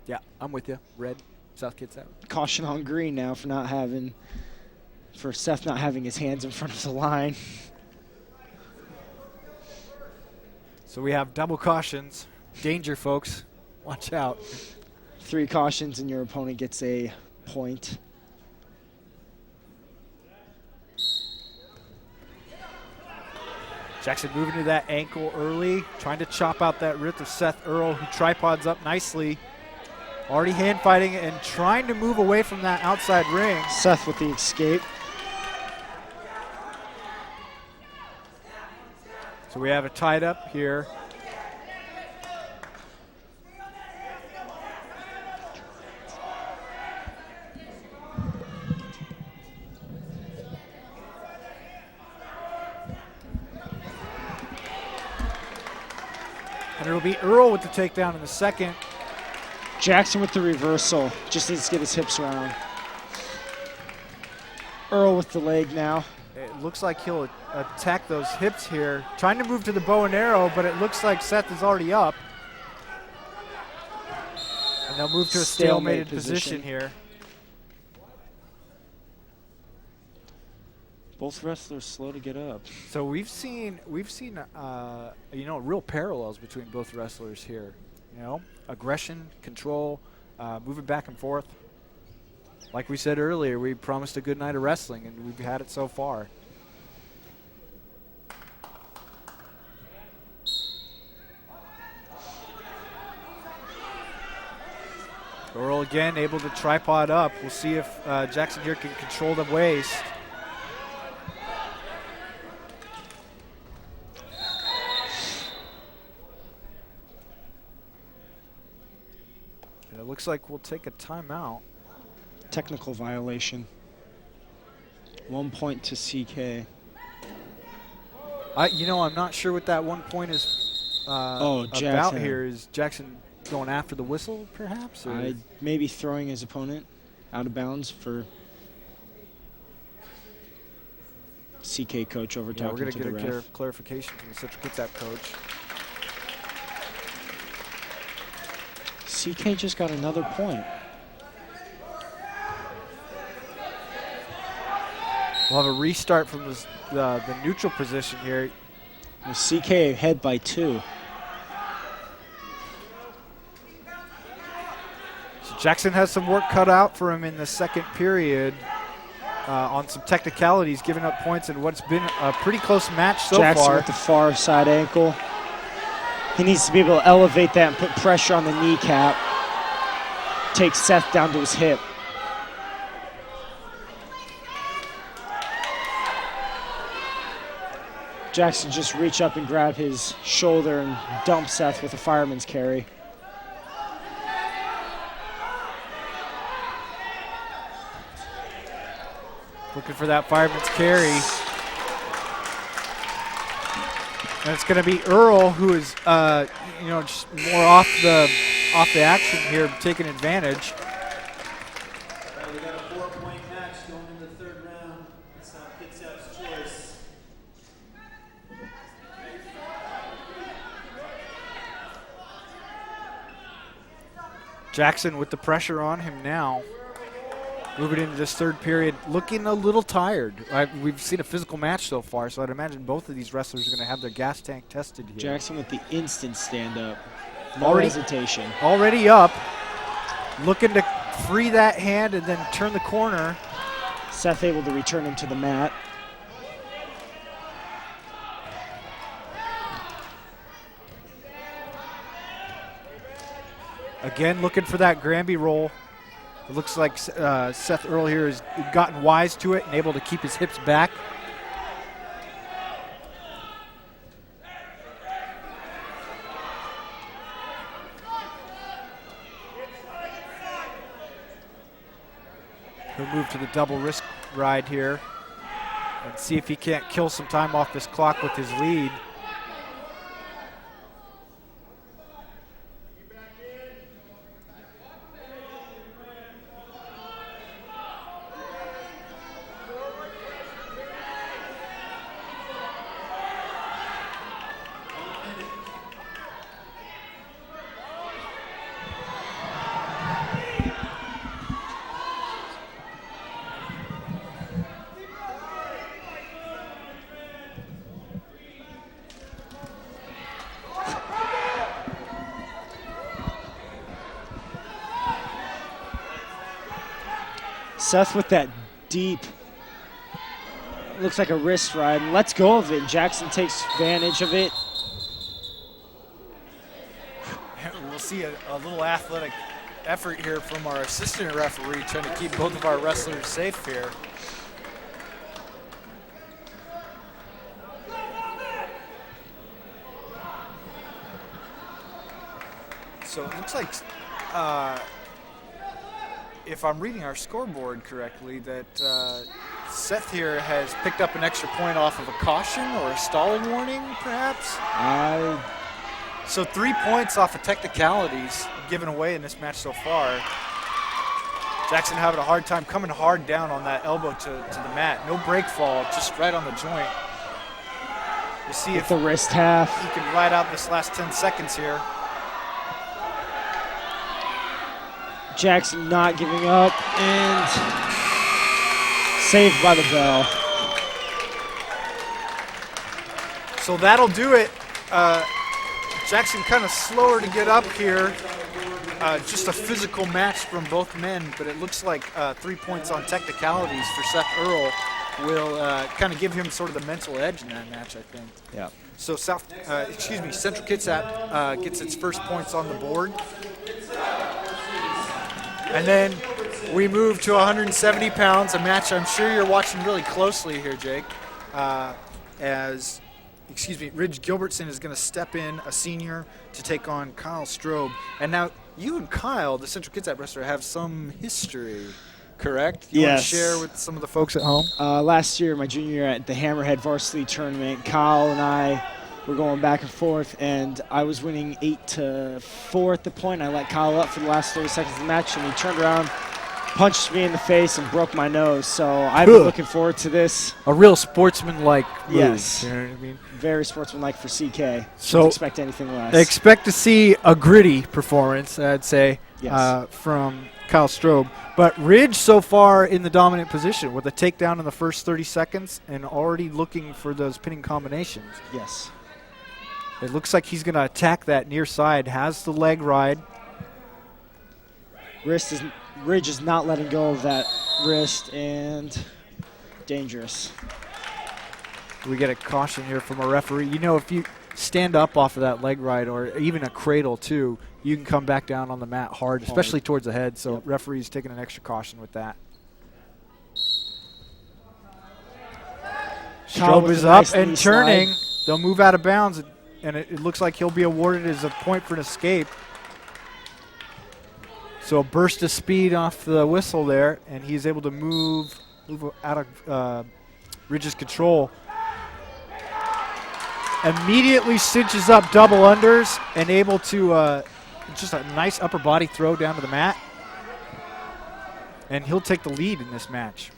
Yeah, I'm with you. Red, South Kitsap. Caution on Green now for Seth not having his hands in front of the line. So we have double cautions. Danger, folks. Watch out. 3 cautions and your opponent gets a point. Jackson moving to that ankle early, trying to chop out that wrist of Seth Earl, who tripods up nicely. Already hand fighting and trying to move away from that outside ring. Seth with the escape. So we have it tied up here. And it'll be Earl with the takedown in the second. Jackson with the reversal. Just needs to get his hips around. Earl with the leg now. It looks like he'll attack those hips here. Trying to move to the bow and arrow, but it looks like Seth is already up. And they'll move to a stalemated position here. Both wrestlers slow to get up. So we've seen you know, real parallels between both wrestlers here. You know, aggression, control, moving back and forth. Like we said earlier, we promised a good night of wrestling, and we've had it so far. Earl again able to tripod up. We'll see if Jackson here can control the waist. And it looks like we'll take a timeout. Technical violation. 1 point to CK. I'm not sure what that 1 point is about Jackson. here. Is Jackson going after the whistle, perhaps? Or? Maybe throwing his opponent out of bounds for CK coach over Yeah, we're talking going to to the get ref. a clarification from the Central Kitsap coach. CK just got another point. We'll have a restart from the neutral position here. With CK ahead by 2. So Jackson has some work cut out for him in the second period on some technicalities, giving up points in what's been a pretty close match so Jackson far. with the far side ankle. He needs to be able to elevate that and put pressure on the kneecap. Take Seth down to his hip. Jackson just reach up and grab his shoulder and dump Seth with a fireman's carry. Looking for that fireman's carry. And it's going to be Earl, who is, just more off the action here, taking advantage. We got a 4-point match going into the third round. That's South Kitsap's choice. Jackson with the pressure on him now. Moving into this third period, looking a little tired. We've seen a physical match so far, so I'd imagine both of these wrestlers are going to have their gas tank tested here. Jackson with the instant stand-up. No Already- hesitation. Already up, looking to free that hand and then turn the corner. Seth able to return him to the mat. Again, looking for that Granby roll. It looks like Seth Earl here has gotten wise to it and able to keep his hips back. He'll move to the double wrist ride here and see if he can't kill some time off this clock with his lead. Seth with that deep, looks like a wrist ride, and lets go of it. Jackson takes advantage of it. We'll see a little athletic effort here from our assistant referee trying to keep both of our wrestlers safe here. So it looks like, if I'm reading our scoreboard correctly, that Seth here has picked up an extra point off of a caution or a stalling warning, perhaps? So 3 points off of technicalities given away in this match so far. Jackson having a hard time coming hard down on that elbow to the mat. No break fall, just right on the joint. We'll see With if the wrist half. he can ride out this last 10 seconds here. Jackson not giving up, and saved by the bell. So that'll do it. Jackson kind of slower to get up here. Just a physical match from both men, but it looks like 3 points on technicalities for Seth Earl will kind of give him sort of the mental edge in that match, I think. Yeah. So Central Kitsap gets its first points on the board. And then we move to 170 pounds, a match I'm sure you're watching really closely here, Jake, Ridge Gilbertson is going to step in, a senior, to take on Kyle Strobe. And now you and Kyle, the Central Kitsap wrestler, have some history. correct? You want to Yes. share with some of the folks at home? Last year, my junior year at the Hammerhead varsity tournament, Kyle and I were going back and forth, and I was winning 8-4 at the point. I let Kyle up for the last 30 seconds of the match, and he turned around, punched me in the face, and broke my nose. So I've been looking forward to this. A real sportsman-like move. Yes. You know what I mean? Very sportsmanlike for CK. So Don't expect anything less. Expect to see a gritty performance, I'd say, Yes. from Kyle Strobe. But Ridge so far in the dominant position with a takedown in the first 30 seconds and already looking for those pinning combinations. Yes. It looks like he's going to attack that near side, has the leg ride. Ridge is not letting go of that wrist, and dangerous. We get a caution here from a referee. You know, if you stand up off of that leg ride or even a cradle too, you can come back down on the mat hard, especially towards the head. So referee's taking an extra caution with that. Strobe is up and turning. They'll move out of bounds, and it looks like he'll be awarded as a point for an escape. So a burst of speed off the whistle there, and he's able to move out of Ridge's control. Immediately cinches up double unders and able to just a nice upper body throw down to the mat. And he'll take the lead in this match.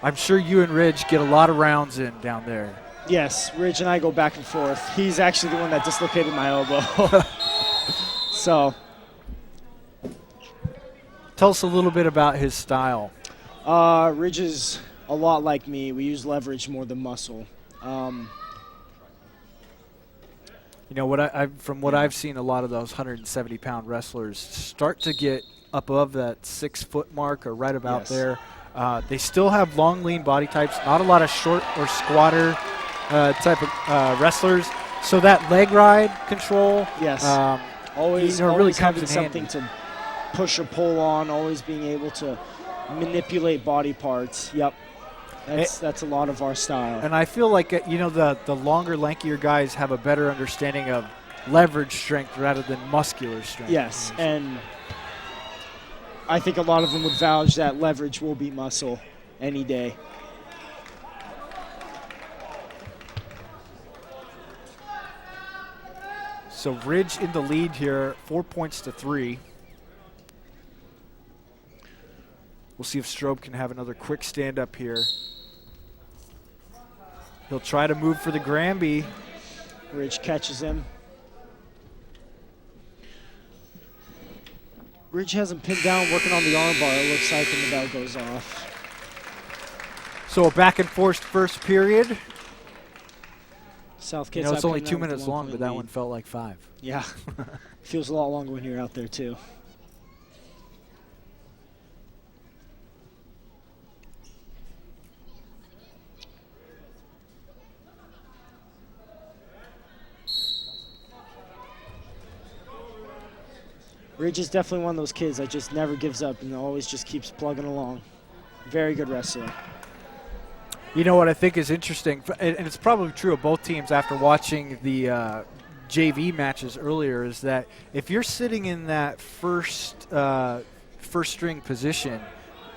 I'm sure you and Ridge get a lot of rounds in down there. Yes, Ridge and I go back and forth. He's actually the one that dislocated my elbow. So. Tell us a little bit about his style. Ridge is a lot like me. We use leverage more than muscle. You know, from what I've seen, a lot of those 170-pound wrestlers start to get above that 6-foot mark or right about there. They still have long, lean body types, not a lot of short or squatter type of wrestlers. So that leg ride control, always really comes having in something handy. to push or pull on, always being able to manipulate body parts. Yep. That's a lot of our style. And I feel like, you know, the longer, lankier guys have a better understanding of leverage strength rather than muscular strength. Yes, and I think a lot of them would vouch that leverage will beat muscle any day. So Ridge in the lead here, 4 points to 3. We'll see if Strobe can have another quick stand up here. He'll try to move for the Granby. Ridge catches him. Ridge has him pinned down, working on the arm bar, it looks like, and the bell goes off. So a back and forth first period. South Kitsap. You know, it's only coming 2 out with a minutes long, 1-point but that lead. one felt like 5. Yeah. Feels a lot longer when you're out there, too. Ridge is definitely one of those kids that just never gives up and always just keeps plugging along. Very good wrestler. You know what I think is interesting, and it's probably true of both teams after watching the JV matches earlier, is that if you're sitting in that first string position,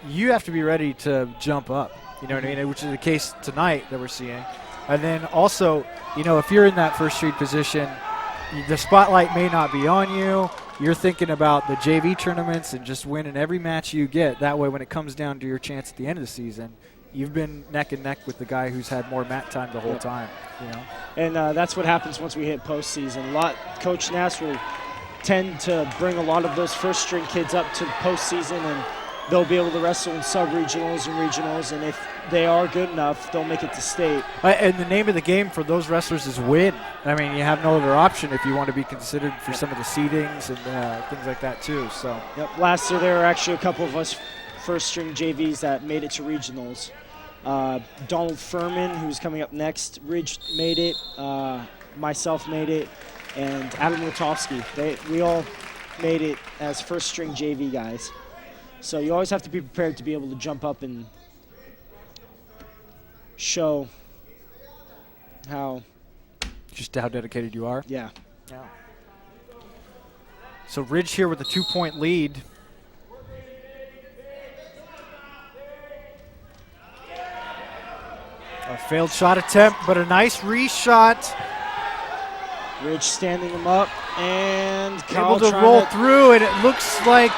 you have to be ready to jump up. You know what I mean? Which is the case tonight that we're seeing. And then also, you know, if you're in that first string position, the spotlight may not be on you. You're thinking about the JV tournaments and just winning every match you get. That way, when it comes down to your chance at the end of the season, you've been neck and neck with the guy who's had more mat time the whole time. You know, and that's what happens once we hit postseason. Coach Nass will tend to bring a lot of those first string kids up to postseason, and they'll be able to wrestle in sub-regionals and regionals, and if they are good enough, they'll make it to state. And the name of the game for those wrestlers is win. I mean, you have no other option if you want to be considered for some of the seedings and things like that too. So. Yep. Last year, there were actually a couple of us first-string JVs that made it to regionals. Donald Furman, who's coming up next, Ridge made it, myself made it, and Adam Lutowski. We all made it as first-string JV guys. So you always have to be prepared to be able to jump up and show how dedicated you are. Yeah. So Ridge here with a 2-point lead. A failed shot attempt, but a nice reshot. Ridge standing him up, and Kyle Able to trying roll through, and it looks like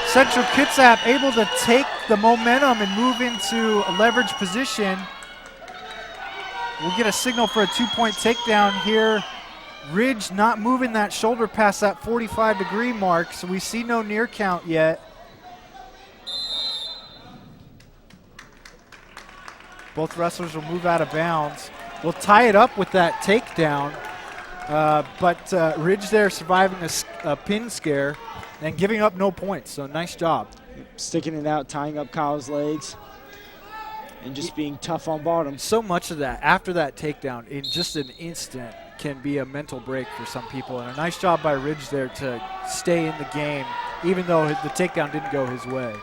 Central Kitsap able to take the momentum and move into a leverage position. We'll get a signal for a 2-point takedown here. Ridge not moving that shoulder past that 45-degree mark, so we see no near count yet. Both wrestlers will move out of bounds. We'll tie it up with that takedown, but Ridge there surviving a pin scare and giving up no points, so nice job. Sticking it out, tying up Kyle's legs, and just being tough on bottom. So much of that, after that takedown, in just an instant, can be a mental break for some people, and a nice job by Ridge there to stay in the game, even though the takedown didn't go his way.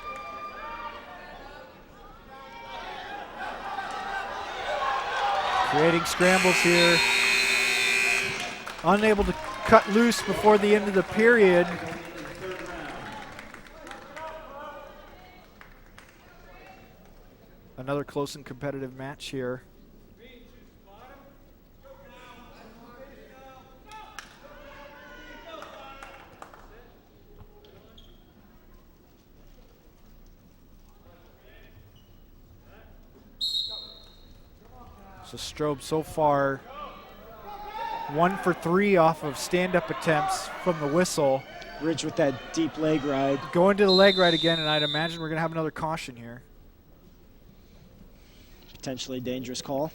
Creating scrambles here. Unable to cut loose before the end of the period. Another close and competitive match here. So Strobe so far 1 for 3 off of stand-up attempts from the whistle. Ridge with that deep leg ride. Going to the leg ride again, and I'd imagine we're going to have another caution here. Potentially dangerous call.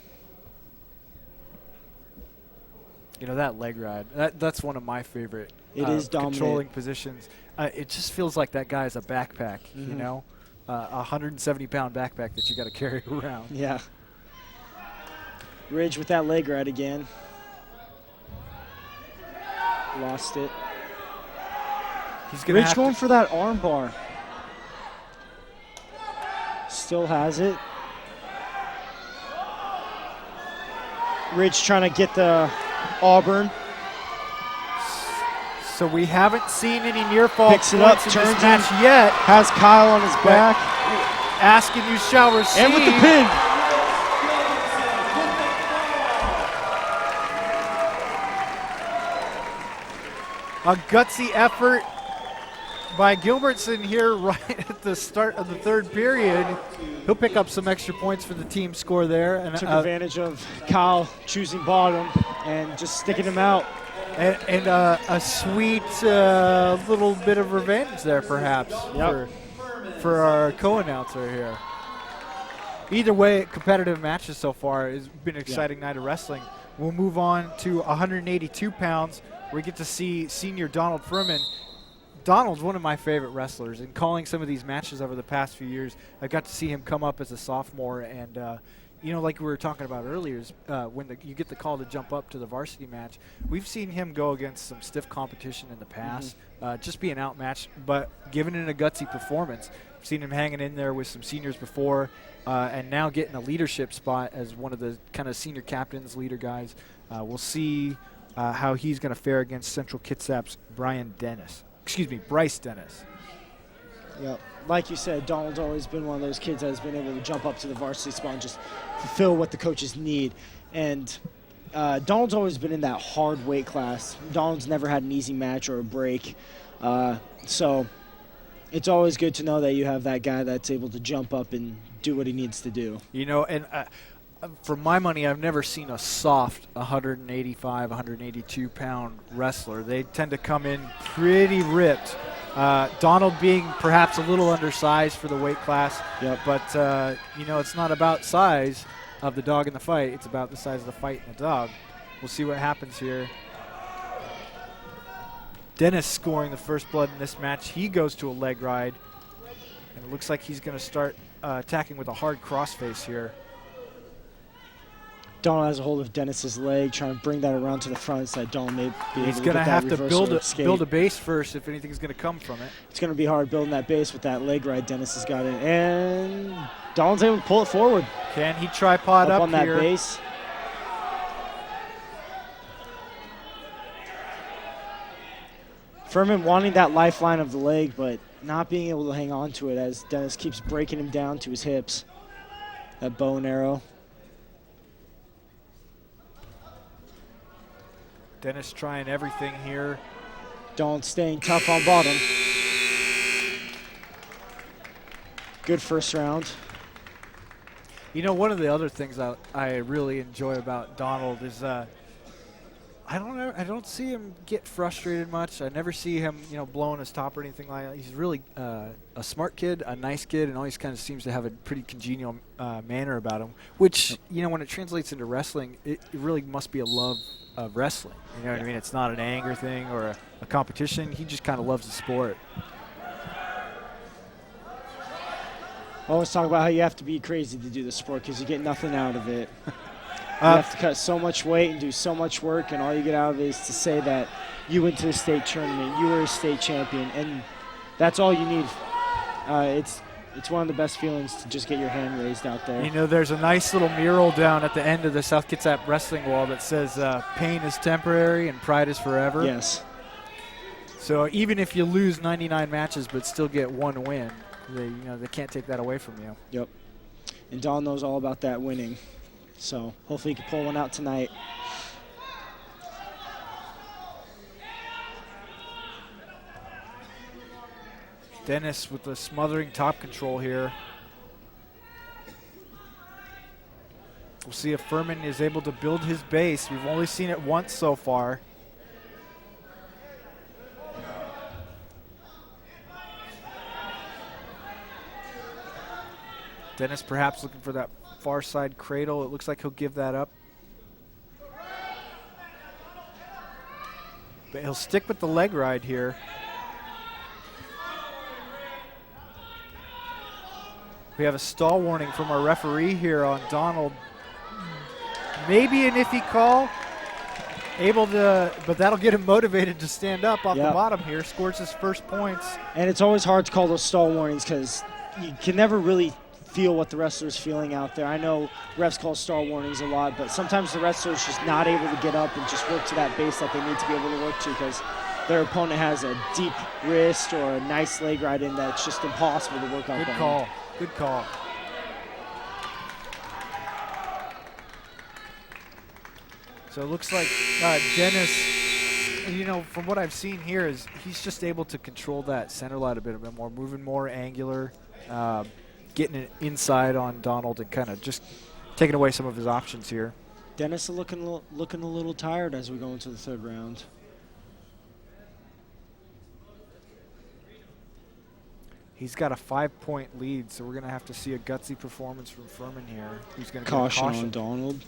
You know, that leg ride, that's one of my favorite It is dominant. controlling positions. It just feels like that guy is a backpack, you know, a 170-pound backpack that you got to carry around. Yeah. Ridge with that leg ride again. Lost it. He's gonna Ridge going for that arm bar. Still has it. Ridge trying to get the Auburn. So we haven't seen any near fall Picks it up, points in turns this match in. yet. Has Kyle on his back. Asking you shall receive. And with the pin. A gutsy effort by Gilbertson here right at the start of the third period. He'll pick up some extra points for the team score there. And Took advantage of Kyle choosing bottom and just sticking him out. And a sweet little bit of revenge there, perhaps, for our co-announcer here. Either way, competitive matches so far. It's been an exciting night of wrestling. We'll move on to 182 pounds. We get to see senior Donald Furman. Donald's one of my favorite wrestlers, and calling some of these matches over the past few years, I got to see him come up as a sophomore, and you know, like we were talking about earlier, is when you get the call to jump up to the varsity match, we've seen him go against some stiff competition in the past, just being outmatched, but giving it a gutsy performance. I've seen him hanging in there with some seniors before, and now getting a leadership spot as one of the kind of senior captains, leader guys. We'll see how he's going to fare against Central Kitsap's Bryce Dennis. Yep. Like you said, Donald's always been one of those kids that has been able to jump up to the varsity spot and just fulfill what the coaches need. And Donald's always been in that hard weight class. Donald's never had an easy match or a break. So it's always good to know that you have that guy that's able to jump up and do what he needs to do. You know, and for my money, I've never seen a soft 185, 182-pound wrestler. They tend to come in pretty ripped. Donald being perhaps a little undersized for the weight class, but you know, it's not about size of the dog in the fight. It's about the size of the fight and the dog. We'll see what happens here. Dennis scoring the first blood in this match. He goes to a leg ride, and it looks like he's going to start attacking with a hard crossface here. Donald has a hold of Dennis's leg, trying to bring that around to the front so that Donald may be able He's to going to get that have to reversal build a base first if anything's going to come from it. It's going to be hard building that base with that leg ride Dennis has got in. And Donald's able to pull it forward. Can he tripod up on that here? base. Furman wanting that lifeline of the leg, but not being able to hang on to it as Dennis keeps breaking him down to his hips. That bow and arrow. Dennis trying everything here. Donald staying tough on bottom. Good first round. You know, one of the other things I really enjoy about Donald is I don't see him get frustrated much. I never see him, blowing his top or anything like that. He's really a smart kid, a nice kid, and always kind of seems to have a pretty congenial manner about him, which, when it translates into wrestling, it really must be a love of wrestling. You know what I mean? It's not an anger thing or a competition. He just kind of loves the sport. Always talk about how you have to be crazy to do the sport because you get nothing out of it. You have to cut so much weight and do so much work, and all you get out of it is to say that you went to a state tournament, you were a state champion, and that's all you need. It's one of the best feelings to just get your hand raised out there. There's a nice little mural down at the end of the South Kitsap wrestling wall that says pain is temporary and pride is forever. Yes. So even if you lose 99 matches but still get one win, they can't take that away from you. Yep. And Don knows all about that winning. So hopefully he can pull one out tonight. Dennis with the smothering top control here. We'll see if Furman is able to build his base. We've only seen it once so far. Dennis perhaps looking for that far side cradle. It looks like he'll give that up. But he'll stick with the leg ride here. We have a stall warning from our referee here on Donald. Maybe an iffy call. But that'll get him motivated to stand up off the bottom here. Scores his first points. And it's always hard to call those stall warnings because you can never really feel what the wrestler's feeling out there. I know refs call stall warnings a lot, but sometimes the wrestler's just not able to get up and just work to that base that they need to be able to work to because their opponent has a deep wrist or a nice leg ride in that's just impossible to work on. Good call. Good call. So it looks like Dennis, from what I've seen here, is he's just able to control that center line a bit more, moving more angular, getting it inside on Donald and kind of just taking away some of his options here. Dennis is looking a little tired as we go into the third round. He's got a 5-point lead, so we're going to have to see a gutsy performance from Furman here. He's going to caution on Donald.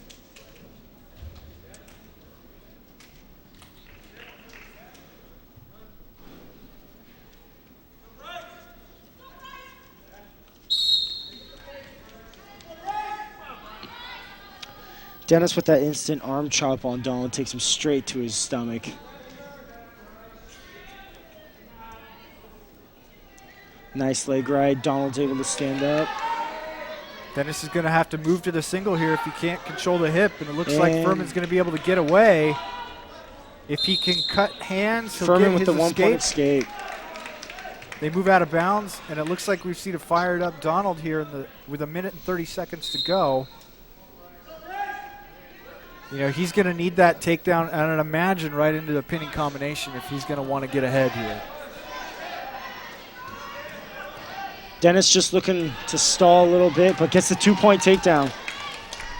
Dennis with that instant arm chop on Donald takes him straight to his stomach. Nice leg ride. Donald's able to stand up. Dennis is going to have to move to the single here if he can't control the hip, and it looks like Furman's going to be able to get away. If he can cut hands, he'll Furman get with his the 1-point escape. They move out of bounds, and it looks like we've seen a fired up Donald here with 1 minute and 30 seconds to go. He's going to need that takedown, and I'd imagine right into the pinning combination if he's going to want to get ahead here. Dennis just looking to stall a little bit, but gets the 2-point takedown.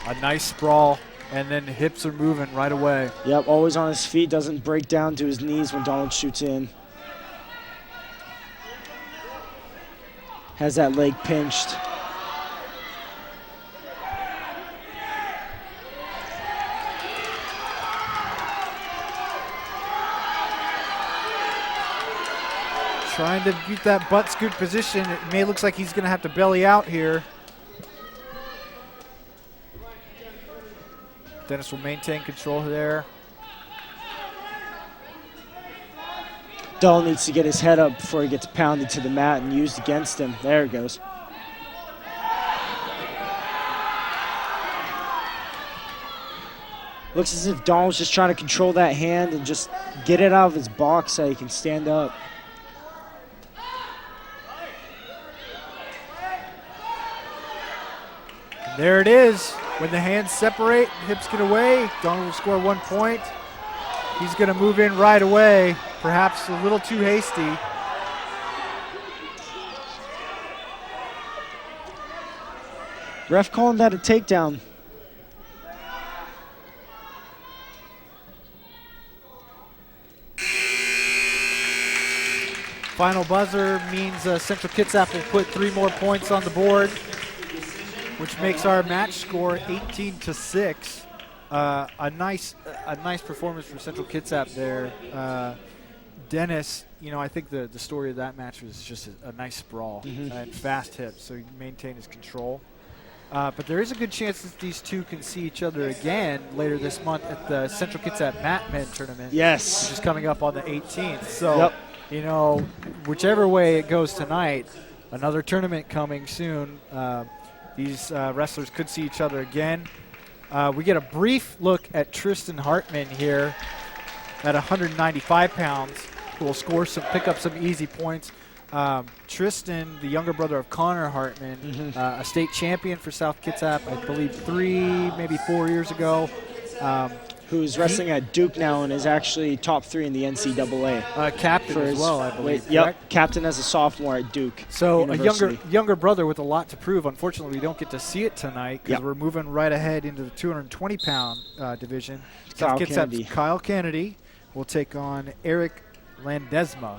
A nice sprawl, and then hips are moving right away. Yep, always on his feet, doesn't break down to his knees when Donald shoots in. Has that leg pinched. Trying to beat that butt scoot position. It may looks like he's going to have to belly out here. Dennis will maintain control there. Donald needs to get his head up before he gets pounded to the mat and used against him. There it goes. Looks as if Donald's just trying to control that hand and just get it out of his box so he can stand up. There it is. When the hands separate, hips get away, Donald will score 1 point. He's going to move in right away, perhaps a little too hasty. Ref calling that a takedown. Final buzzer means Central Kitsap will put 3 more points on the board, which makes our match score 18-6. A nice performance from Central Kitsap there. Dennis, I think the story of that match was just a nice sprawl and fast hips, so he maintained his control. But there is a good chance that these two can see each other again later this month at the Central Kitsap Mat-Men tournament. Yes. Which is coming up on the 18th. So, whichever way it goes tonight, another tournament coming soon. These wrestlers could see each other again. We get a brief look at Tristan Hartman here at 195 pounds, who will pick up some easy points. Tristan, the younger brother of Connor Hartman, a state champion for South Kitsap, I believe 3, maybe 4 years ago. Who's wrestling at Duke now and is actually top 3 in the NCAA. Captain as well, I believe. Yep, captain as a sophomore at Duke. So University. a younger brother with a lot to prove. Unfortunately, we don't get to see it tonight because we're moving right ahead into the 220-pound division. South Kitsap's Kyle Kennedy will take on Eric Landesma.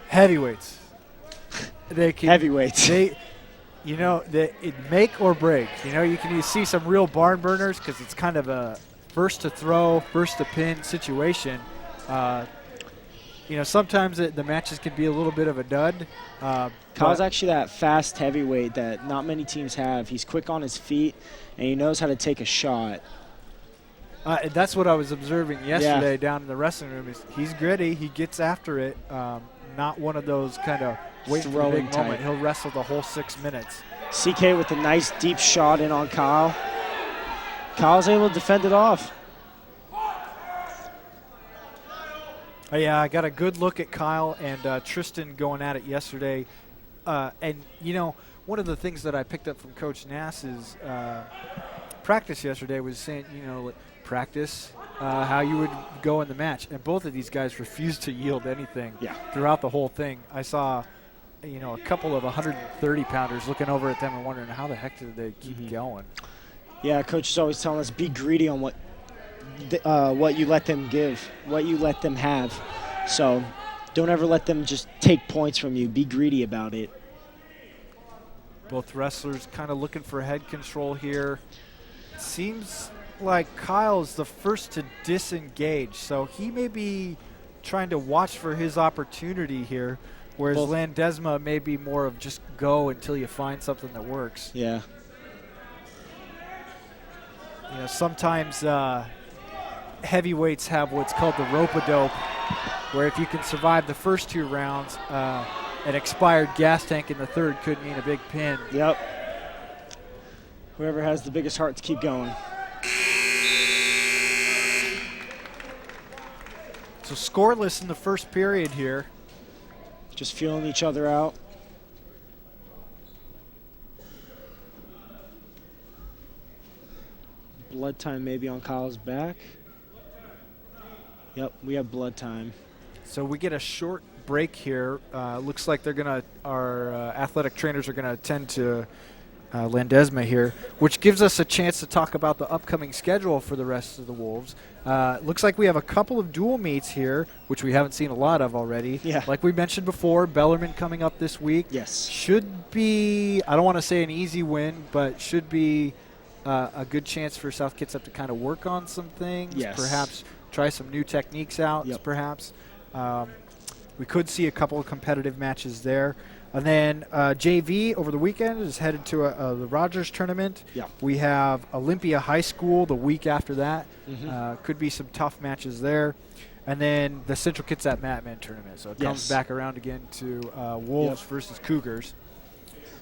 Heavyweights. Heavyweights. It make or break. You can see some real barn burners because it's kind of a first to throw, first to pin situation. Sometimes the matches can be a little bit of a dud. Kyle's actually that fast heavyweight that not many teams have. He's quick on his feet, and he knows how to take a shot. That's what I was observing yesterday down in the wrestling room. He's gritty. He gets after it. Not one of those kind of waiting for the big moment. He'll wrestle the whole 6 minutes. CK with a nice deep shot in on Kyle. Kyle's able to defend it off. Yeah, I got a good look at Kyle and Tristan going at it yesterday. And, one of the things that I picked up from Coach Nass's practice yesterday was saying, practice how you would go in the match. And both of these guys refused to yield anything throughout the whole thing. I saw, a couple of 130-pounders looking over at them and wondering how the heck did they keep going. Yeah, Coach is always telling us be greedy on what you let them give, what you let them have. So don't ever let them just take points from you. Be greedy about it. Both wrestlers kind of looking for head control here. It seems like Kyle's the first to disengage, so he may be trying to watch for his opportunity here, whereas Landesma may be more of just go until you find something that works. Yeah. Sometimes heavyweights have what's called the rope-a-dope, where if you can survive the first 2 rounds, an expired gas tank in the third could mean a big pin. Yep. Whoever has the biggest heart to keep going. So scoreless in the first period here. Just feeling each other out. Blood time maybe on Kyle's back. Yep, we have blood time. So we get a short break here. Looks like our athletic trainers are gonna attend to Landesma here, which gives us a chance to talk about the upcoming schedule for the rest of the Wolves. Looks like we have a couple of dual meets here, which we haven't seen a lot of already. Yeah. Like we mentioned before, Bellarmine coming up this week. Yes. Should be, I don't want to say an easy win, but should be a good chance for South Kitsap to kind of work on some things. Yes. Perhaps try some new techniques out, perhaps. We could see a couple of competitive matches there. And then JV over the weekend is headed to the Rogers tournament. Yeah. We have Olympia High School the week after that. Could be some tough matches there. And then the Central Kitsap Mat-Men tournament. So it comes back around again to Wolves versus Cougars.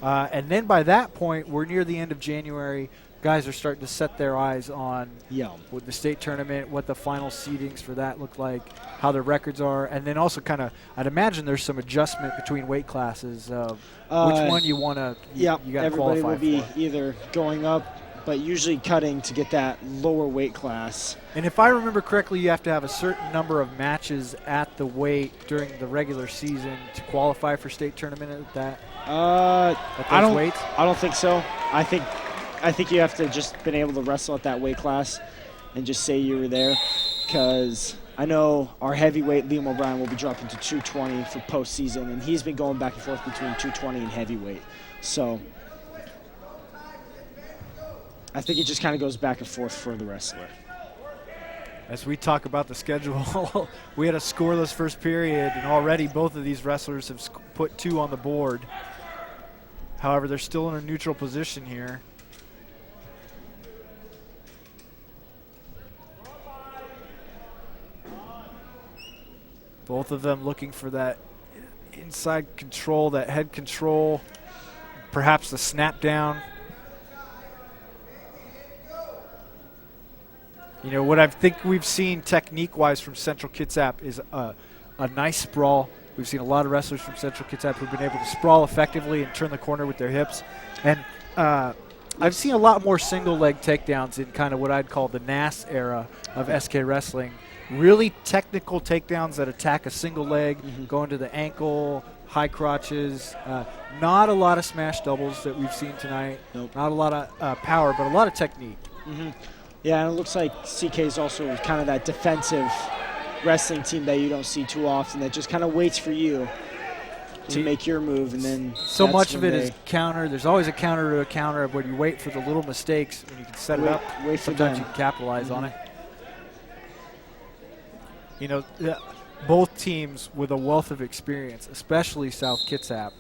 And then by that point, we're near the end of January. guys are starting to set their eyes on Yeah. with the state tournament, what the final seedings for that look like, how their records are, and then also kind of, I'd imagine there's some adjustment between weight classes of which one you want to, Yeah, you got to everybody qualify will be for. either going up, but usually cutting to get that lower weight class. And if I remember correctly, you have to have a certain number of matches at the weight during the regular season to qualify for state tournament at that. At I those don't. weights? I don't think so. I think you have to just been able to wrestle at that weight class, and just say you were there, because I know our heavyweight Liam O'Brien will be dropping to 220 for postseason, and he's been going back and forth between 220 and heavyweight. So I think it just kind of goes back and forth for the wrestler. As we talk about the schedule, we had a scoreless first period, and already both of these wrestlers have put 2 on the board. However, they're still in a neutral position here. Both of them looking for that inside control, that head control, perhaps the snap down. You know, what I think we've seen technique-wise from Central Kitsap is a nice sprawl. We've seen a lot of wrestlers from Central Kitsap who've been able to sprawl effectively and turn the corner with their hips. And I've seen a lot more single-leg takedowns in kind of what I'd call the NAS era of SK Wrestling. Really technical takedowns that attack a single leg, going to the ankle, high crotches. Not a lot of smash doubles that we've seen tonight. Nope. Not a lot of power, but a lot of technique. Yeah, and it looks like CK is also kind of that defensive wrestling team that you don't see too often, that just kind of waits for you to make your move, and then so that's much of when it is counter. There's always a counter to a counter where you wait for the little mistakes when you can set it up. wait for Sometimes them. you can capitalize on it. You know, both teams with a wealth of experience, especially South Kitsap.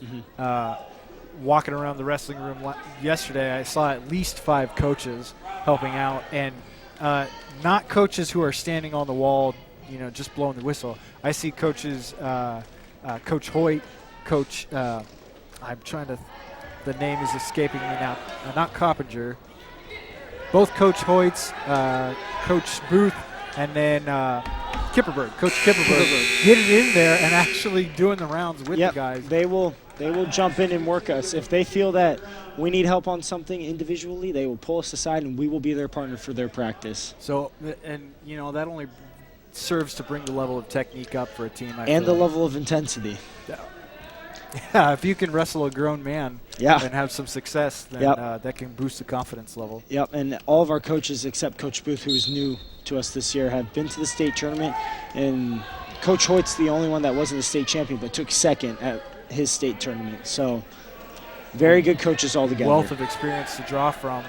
Walking around the wrestling room yesterday, I saw at least 5 coaches helping out, and not coaches who are standing on the wall, you know, just blowing the whistle. I see coaches, Coach Hoyt, Coach, I'm trying to, the name is escaping me now, not Coppinger. Both Coach Hoyt's, Coach Booth, and then Kipperberg, Coach Kipperberg, getting in there and actually doing the rounds with the guys. They will jump in and work us. If they feel that we need help on something individually, they will pull us aside, and we will be their partner for their practice. So, and you know, that only serves to bring the level of technique up for a team. And the level of intensity. Yeah, if you can wrestle a grown man Yeah. and have some success, then Yep. that can boost the confidence level. Yep, and all of our coaches except Coach Booth, who is new to us this year, have been to the state tournament, and Coach Hoyt's the only one that wasn't a state champion but took second at his state tournament. So very good coaches all together. Wealth of experience to draw from.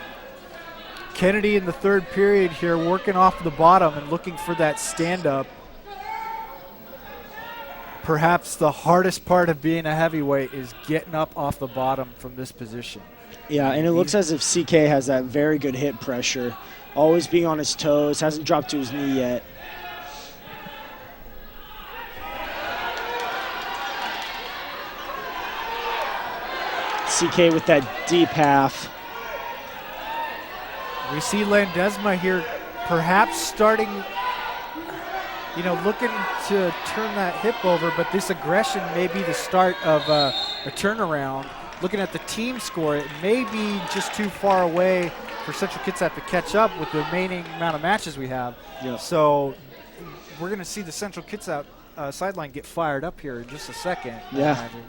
Kennedy in the third period here, working off the bottom and looking for that stand-up. Perhaps the hardest part of being a heavyweight is getting up off the bottom from this position. Yeah, and it looks as if CK has that very good hip pressure, always being on his toes, hasn't dropped to his knee yet. CK with that deep half. We see Landesma here perhaps starting, you know, looking to turn that hip over, but this aggression may be the start of a turnaround. Looking at the team score, it may be just too far away for Central Kitsap to catch up with the remaining amount of matches we have. Yep. So we're going to see the Central Kitsap sideline get fired up here in just a second. I Yeah. imagine.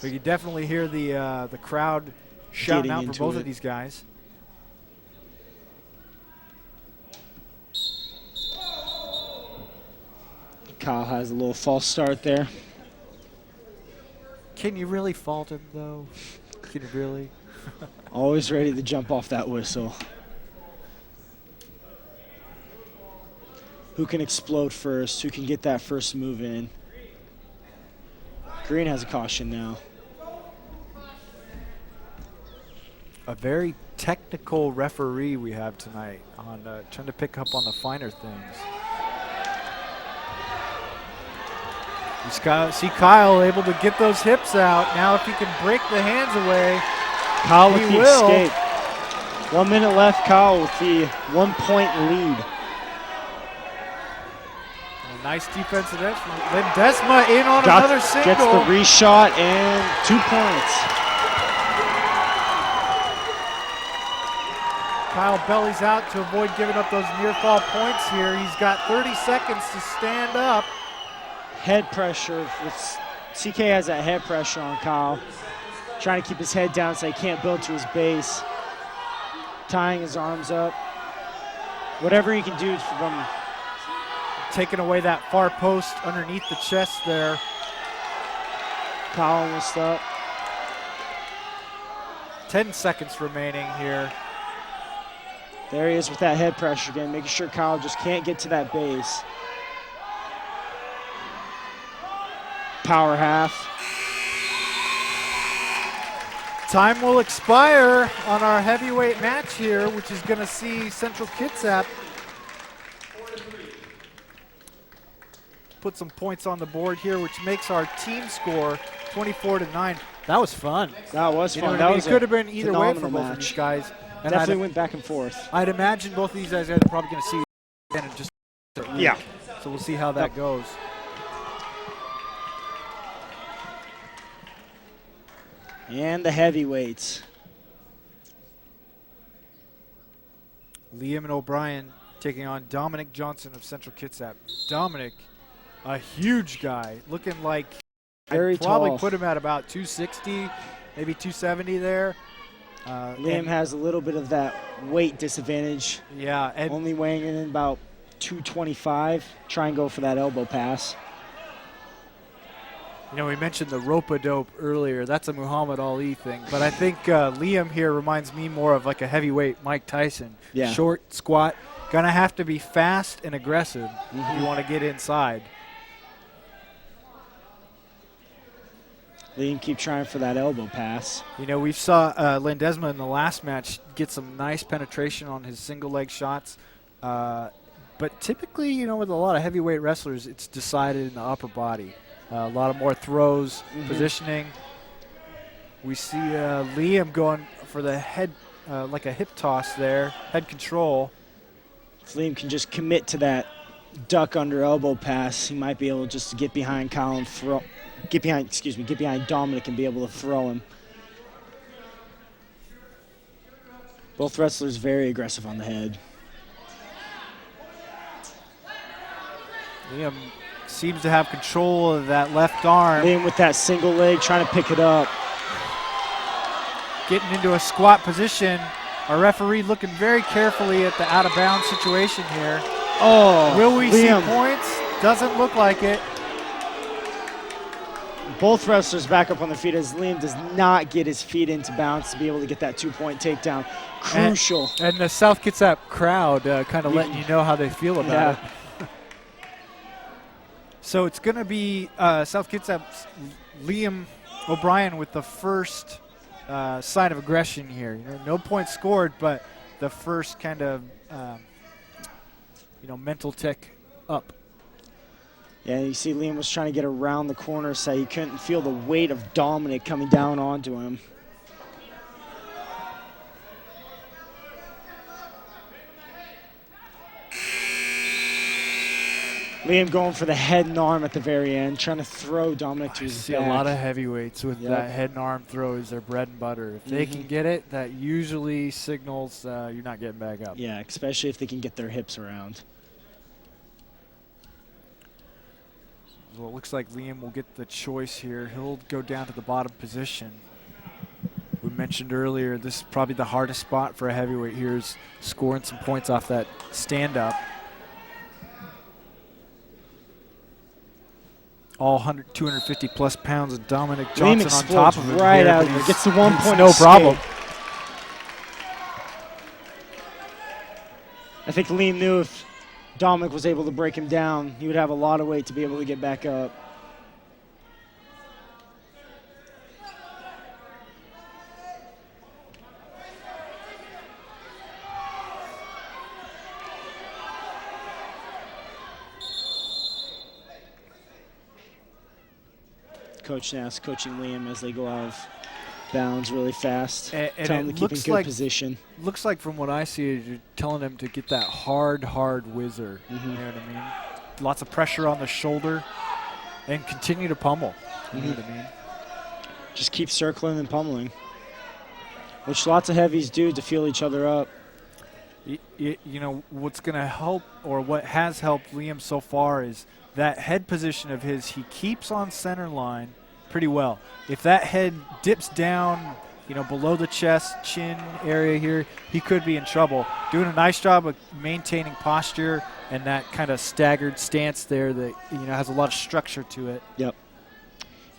But you definitely hear the crowd shouting Getting out for into both it. of these guys. Kyle has a little false start there. Can you really fault him, though? Can you really? Always ready to jump off that whistle. Who can explode first? Who can get that first move in? Green has a caution now. A very technical referee we have tonight on trying to pick up on the finer things. You see Kyle able to get those hips out. Now if he can break the hands away, Kyle with he the will. escape. 1 minute left, Kyle, with the 1-point lead. A nice defensive edge from Ledesma in on another single. Gets the reshot and 2 points. Kyle bellies out to avoid giving up those near fall points here. He's got 30 seconds to stand up. Head pressure. CK has that head pressure on Kyle. Trying to keep his head down so he can't build to his base. Tying his arms up. Whatever he can do from taking away that far post underneath the chest there. Kyle almost up. 10 seconds remaining here. There he is with that head pressure again, making sure Kyle just can't get to that base. Power half. Time will expire on our heavyweight match here, which is going to see Central Kitsap put some points on the board here, which makes our team score 24-9. That was fun. That was fun. That was could have been either way for both of these guys. And definitely went back and forth. I'd imagine both of these guys are probably going to see again and just yeah. So we'll see how that goes. And the heavyweights. Liam and O'Brien taking on Dominic Johnson of Central Kitsap. Dominic, a huge guy, looking like very I'd probably tall. Put him at about 260, maybe 270 there. Liam has a little bit of that weight disadvantage. Yeah, and only weighing in about 225. Try and go for that elbow pass. You know, we mentioned the rope-a-dope earlier. That's a Muhammad Ali thing. But I think Liam here reminds me more of like a heavyweight Mike Tyson. Yeah. Short, squat. Going to have to be fast and aggressive if you want to get inside. Liam keep trying for that elbow pass. You know, we saw Ledesma in the last match get some nice penetration on his single leg shots. But typically, you know, with a lot of heavyweight wrestlers, it's decided in the upper body. A lot of more throws, positioning. We see Liam going for the head, like a hip toss there, head control. If Liam can just commit to that duck under elbow pass, he might be able just to get behind Kyle and throw. Get behind Dominic and be able to throw him. Both wrestlers very aggressive on the head. Liam seems to have control of that left arm. Liam with that single leg trying to pick it up. Getting into a squat position. Our referee looking very carefully at the out of bounds situation here. Oh, will we Liam. see points? Doesn't look like it. Both wrestlers back up on their feet as Liam does not get his feet into bounds to be able to get that 2-point takedown. Crucial. And the South Kitsap crowd kind of letting you know how they feel about it. So it's going to be South Kitsap's Liam O'Brien with the first sign of aggression here. You know, no points scored, but the first kind of mental tick up. Yeah, you see Liam was trying to get around the corner so he couldn't feel the weight of Dominic coming down onto him. Liam going for the head and arm at the very end, trying to throw Dominic to his back. I see a lot of heavyweights with that head and arm throw is their bread and butter. If they can get it, that usually signals you're not getting back up. Yeah, especially if they can get their hips around. Well, it looks like Liam will get the choice here. He'll go down to the bottom position. We mentioned earlier, this is probably the hardest spot for a heavyweight here is scoring some points off that stand-up. All 250-plus pounds of Dominic Johnson on top of him. Right here, out there. Gets the 1 point. No problem. I think Liam knew if Dominic was able to break him down, he would have a lot of weight to be able to get back up. Coach Nass coaching Liam as they go out of bounds really fast. And Tell it him to keep in looks good like position. looks like from what I see, you're telling him to get that hard whizzer. Mhm. You know what I mean? Lots of pressure on the shoulder, and continue to pummel. You know what I mean? Just keep circling and pummeling, which lots of heavies do to feel each other up. You know, what's going to help, or what has helped Liam so far, is that head position of his. He keeps on center line pretty well. If that head dips down, you know, below the chest, chin area here, he could be in trouble. Doing a nice job of maintaining posture and that kind of staggered stance there that, you know, has a lot of structure to it. Yep.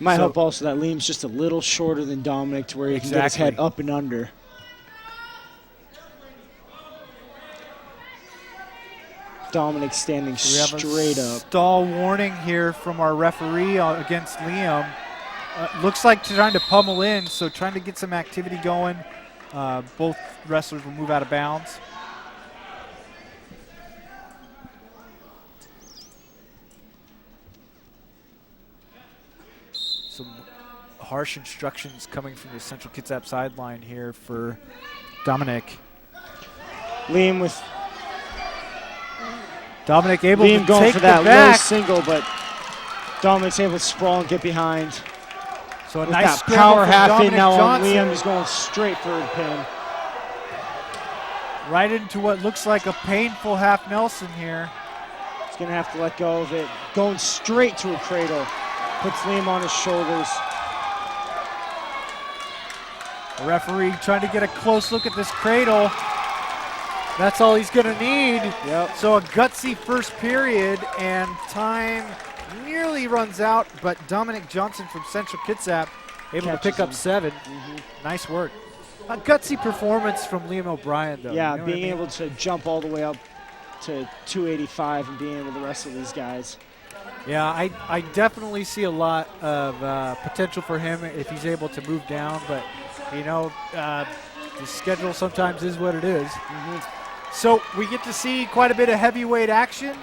It might help also that Liam's just a little shorter than Dominic to where he can get his head up and under. Dominic standing straight up. Stall warning here from our referee against Liam. Looks like trying to pummel in, so trying to get some activity going. Both wrestlers will move out of bounds. Some harsh instructions coming from the Central Kitsap sideline here for Dominic. Liam with Dominic able Liam to going take for the that low back. single, but Dominic's able to sprawl and get behind. So a With nice that scramble power from half in Dominic now on Johnson. Liam. He's going straight for the pin. Right into what looks like a painful half Nelson here. He's going to have to let go of it. Going straight to a cradle. Puts Liam on his shoulders. The referee trying to get a close look at this cradle. That's all he's going to need. Yep. So a gutsy first period, and time nearly runs out, but Dominic Johnson from Central Kitsap able to pick up 7. Nice work. A gutsy performance from Liam O'Brien, though. Yeah, You know what I being mean? able to jump all the way up to 285 and being able to wrestle these guys. Yeah, I definitely see a lot of potential for him if he's able to move down, but, you know, the schedule sometimes is what it is. So we get to see quite a bit of heavyweight action.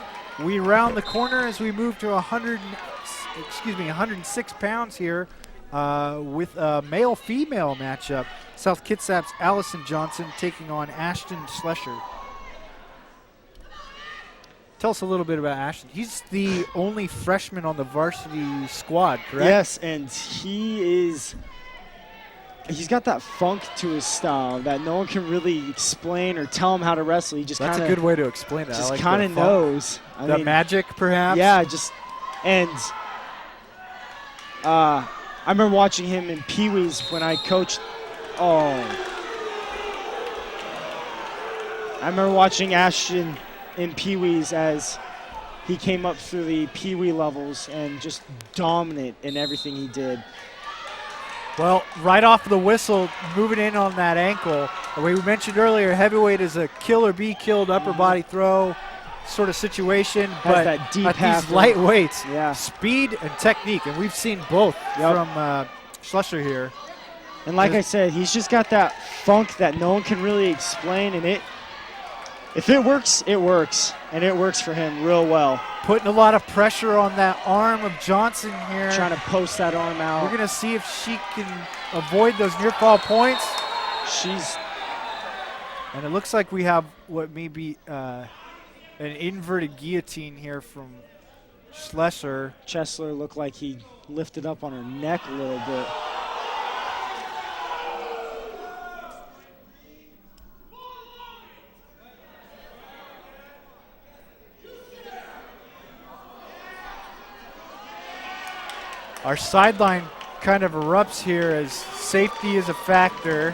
We round the corner as we move to 106 pounds here with a male-female matchup. South Kitsap's Allison Johnson taking on Ashton Schlescher. Tell us a little bit about Ashton. He's the only freshman on the varsity squad, correct? Yes, and he's got that funk to his style that no one can really explain or tell him how to wrestle. He just That's a good way to explain that. just I like kind the of funk. knows. The magic, perhaps? Yeah, and I remember watching him in Pee Wee's when I coached. I remember watching Ashton in Pee Wee's as he came up through the Pee Wee levels and just dominant in everything he did. Well, right off the whistle, moving in on that ankle. We mentioned earlier, heavyweight is a kill or be killed upper body throw sort of situation, but that deep at these half lightweights, Yeah. speed and technique, and we've seen both from Schlescher here. And like I said, he's just got that funk that no one can really explain, and if it works, it works, and it works for him real well. Putting a lot of pressure on that arm of Johnson here. Trying to post that arm out. We're going to see if she can avoid those near fall points. And it looks like we have what may be an inverted guillotine here from Schlescher. Chesler looked like he lifted up on her neck a little bit. Our sideline kind of erupts here as safety is a factor.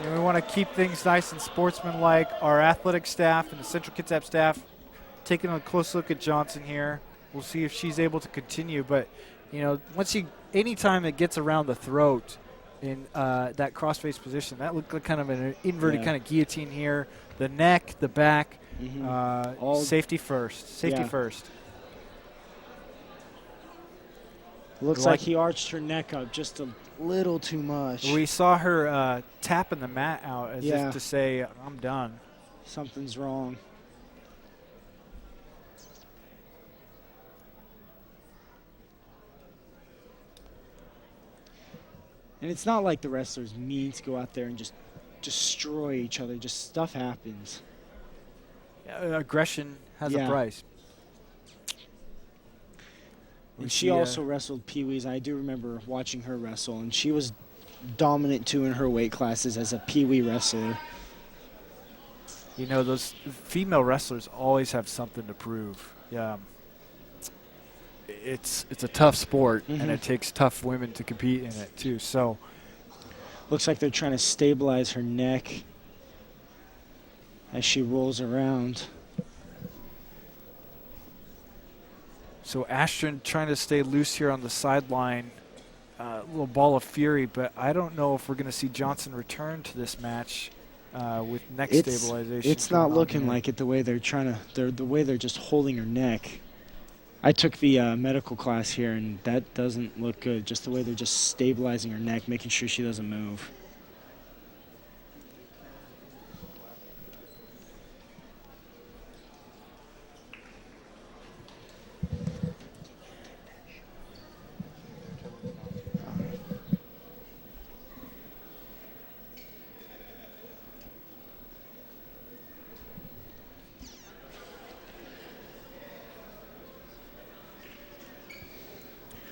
And we want to keep things nice and sportsmanlike. Our athletic staff and the Central Kitsap staff taking a close look at Johnson here. We'll see if she's able to continue. But, you know, anytime it gets around the throat in that cross-face position, that looked like kind of an inverted kind of guillotine here. The neck, the back, safety first. Safety first. Looks like he arched her neck up just a little too much. We saw her tapping the mat out as if to say, I'm done. Something's wrong. And it's not like the wrestlers mean to go out there and just destroy each other. Just stuff happens. Aggression has a Yeah. price. And she also wrestled Pee-wees. I do remember watching her wrestle, and she was dominant too in her weight classes as a Pee-wee wrestler. You know, those female wrestlers always have something to prove. Yeah. It's a tough sport, and it takes tough women to compete in it too. So Looks like they're trying to stabilize her neck as she rolls around. So Ashton trying to stay loose here on the sideline. A little ball of fury, but I don't know if we're going to see Johnson return to this match with neck stabilization. It's not looking like it the way they're trying to. The way they're just holding her neck. I took the medical class here, and that doesn't look good. Just the way they're just stabilizing her neck, making sure she doesn't move.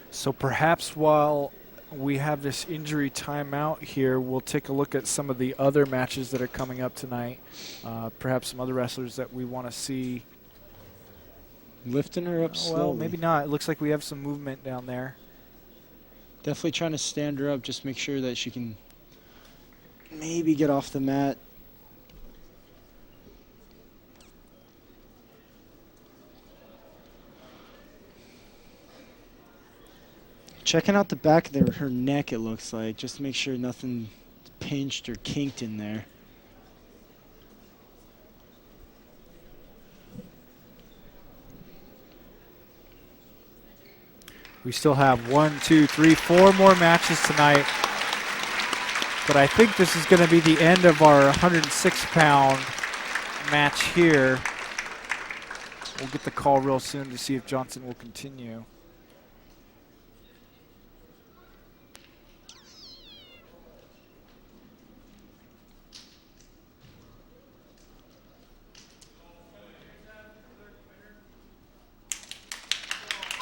So perhaps while we have this injury timeout here, we'll take a look at some of the other matches that are coming up tonight. Perhaps some other wrestlers that we want to see. Lifting her up slowly. Well, maybe not. It looks like we have some movement down there. Definitely trying to stand her up, just make sure that she can maybe get off the mat. Checking out the back of her neck, it looks like, just to make sure nothing pinched or kinked in there. We still have 4 more matches tonight. But I think this is going to be the end of our 106-pound match here. We'll get the call real soon to see if Johnson will continue.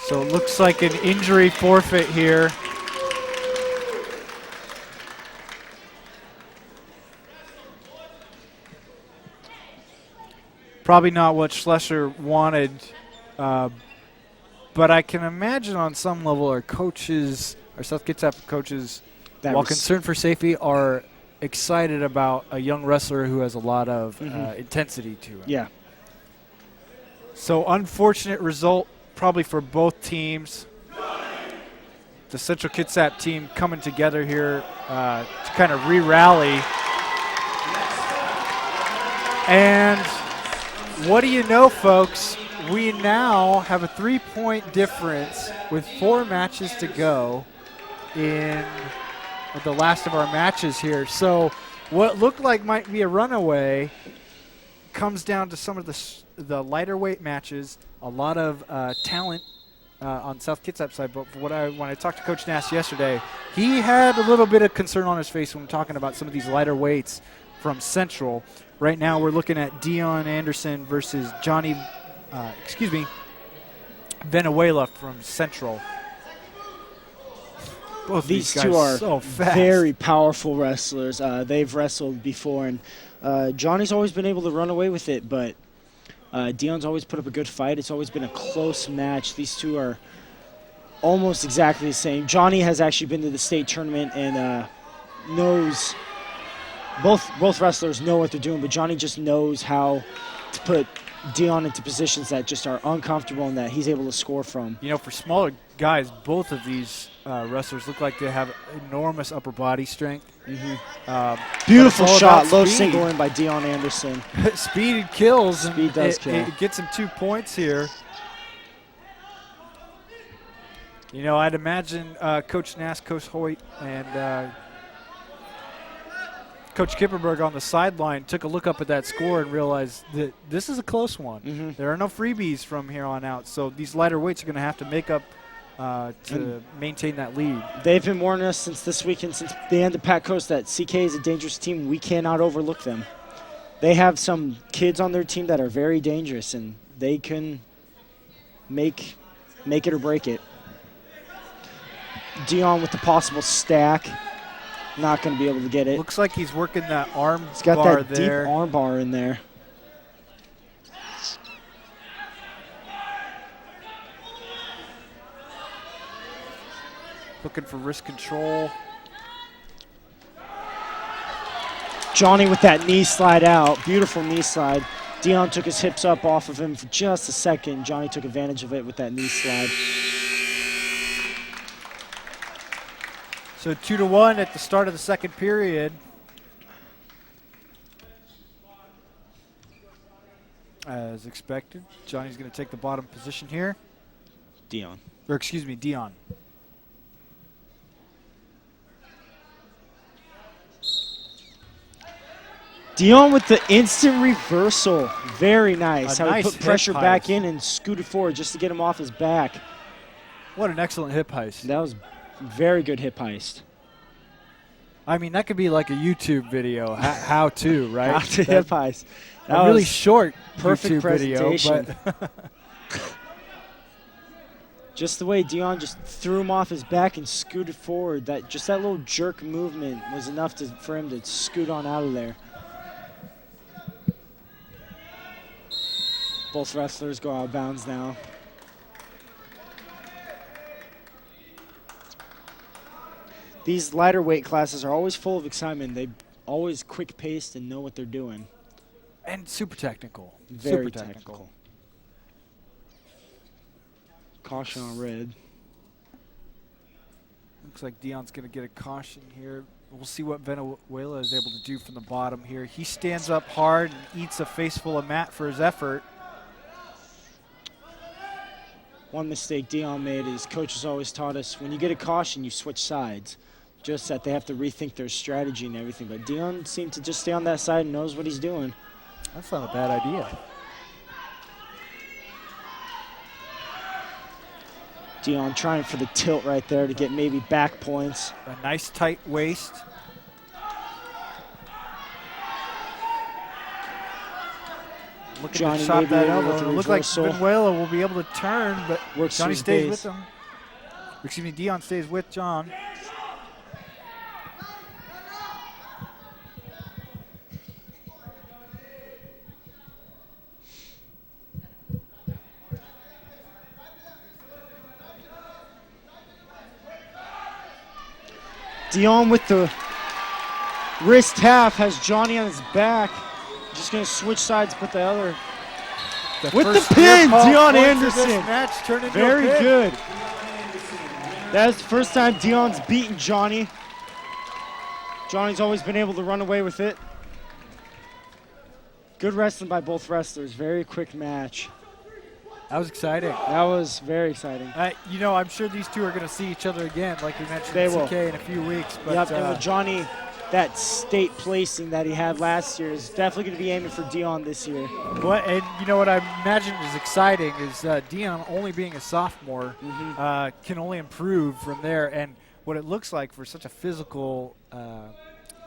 So it looks like an injury forfeit here. Probably not what Schlesser wanted, but I can imagine on some level our coaches, our South Kitsap coaches, while concerned for safety, are excited about a young wrestler who has a lot of intensity to him. Yeah. So unfortunate result probably for both teams. The Central Kitsap team coming together here to kind of re-rally. And what do you know, folks? We now have a 3-point difference with 4 matches to go in the last of our matches here. So what looked like might be a runaway comes down to some of the lighter weight matches. A lot of talent on South Kitsap side, but when I talked to Coach Nass yesterday, he had a little bit of concern on his face when talking about some of these lighter weights from Central. Right now we're looking at Dion Anderson versus Venezuela from Central. Both These guys two are so fast. very powerful wrestlers. They've wrestled before, and Johnny's always been able to run away with it, but Dion's always put up a good fight. It's always been a close match. These two are almost exactly the same. Johnny has actually been to the state tournament and knows both wrestlers know what they're doing, but Johnny just knows how to put Dion into positions that just are uncomfortable and that he's able to score from. You know, for smaller guys, both of these wrestlers look like they have enormous upper body strength. Beautiful shot, low speed. single in by Dion Anderson. Speed kills. Speed does kill. It gets him 2 points here. You know, I'd imagine Coach Nass, Coach Hoyt, and Coach Kipperberg on the sideline took a look up at that score and realized that this is a close one. There are no freebies from here on out, so these lighter weights are going to have to make up to maintain that lead. They've been warning us since this weekend, since the end of Pat Coast, that CK is a dangerous team. We cannot overlook them. They have some kids on their team that are very dangerous, and they can make it or break it. Dion with the possible stack. Not going to be able to get it. Looks like he's working that arm He's got bar that there. deep arm bar in there. Looking for wrist control. Johnny with that knee slide out. Beautiful knee slide. Dion took his hips up off of him for just a second. Johnny took advantage of it with that knee slide. So 2-1 at the start of the second period. As expected, Johnny's going to take the bottom position here. Dion. Or excuse me, Dion. Dion with the instant reversal. Very nice. A How nice he put pressure hip back heist. in and scooted forward just to get him off his back. What an excellent hip heist. That was very good hip heist. I mean, that could be like a YouTube video, how to, right? How to That- hip heist. That a really was short perfect YouTube video, presentation. but just the way Dion just threw him off his back and scooted forward. That little jerk movement was enough for him to scoot on out of there. Both wrestlers go out of bounds now. These lighter weight classes are always full of excitement. They always quick-paced and know what they're doing. and super technical. Very super technical. Caution on red. Looks like Dion's going to get a caution here. We'll see what Venezuela is able to do from the bottom here. He stands up hard and eats a face full of mat for his effort. One mistake Dion made is coach has always taught us when you get a caution, you switch sides. Just that they have to rethink their strategy and everything. But Dion seemed to just stay on that side and knows what he's doing. That's not a bad idea. Dion trying for the tilt right there to get maybe back points. A nice tight waist. Looking Johnny to chop maybe that able elbow. with the It looks like reversal. Venezuela will be able to turn, but Works Johnny his stays base. with him. Excuse me, Dion stays with John. Dion with the wrist half has Johnny on his back. Just going to switch sides, put the other. With the first pin, near fall Dion points of this Anderson. match turned into Very a pin. good. That's the first time Dion's beaten Johnny. Johnny's always been able to run away with it. Good wrestling by both wrestlers. Very quick match. That was exciting. That was very exciting. You know, I'm sure these two are going to see each other again, like we mentioned They in will. CK in a few weeks. But Yep, and with Johnny, that state placing that he had last year is definitely going to be aiming for Dion this year. and you know what I imagine is exciting is Dion, only being a sophomore, can only improve from there. And what it looks like for such a physical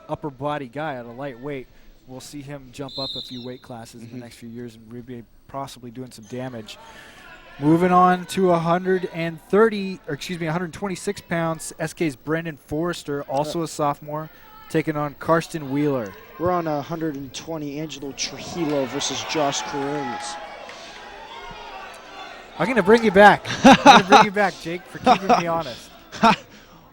upper body guy at a lightweight, we'll see him jump up a few weight classes in the next few years and be possibly doing some damage. Moving on to 126 pounds, SK's Brendan Forrester, also a sophomore, taking on Karsten Wheeler. We're on 120, Angelo Trujillo versus Josh Carruthers. I'm going to bring you back. I'm going to bring you back, Jake, for keeping me honest.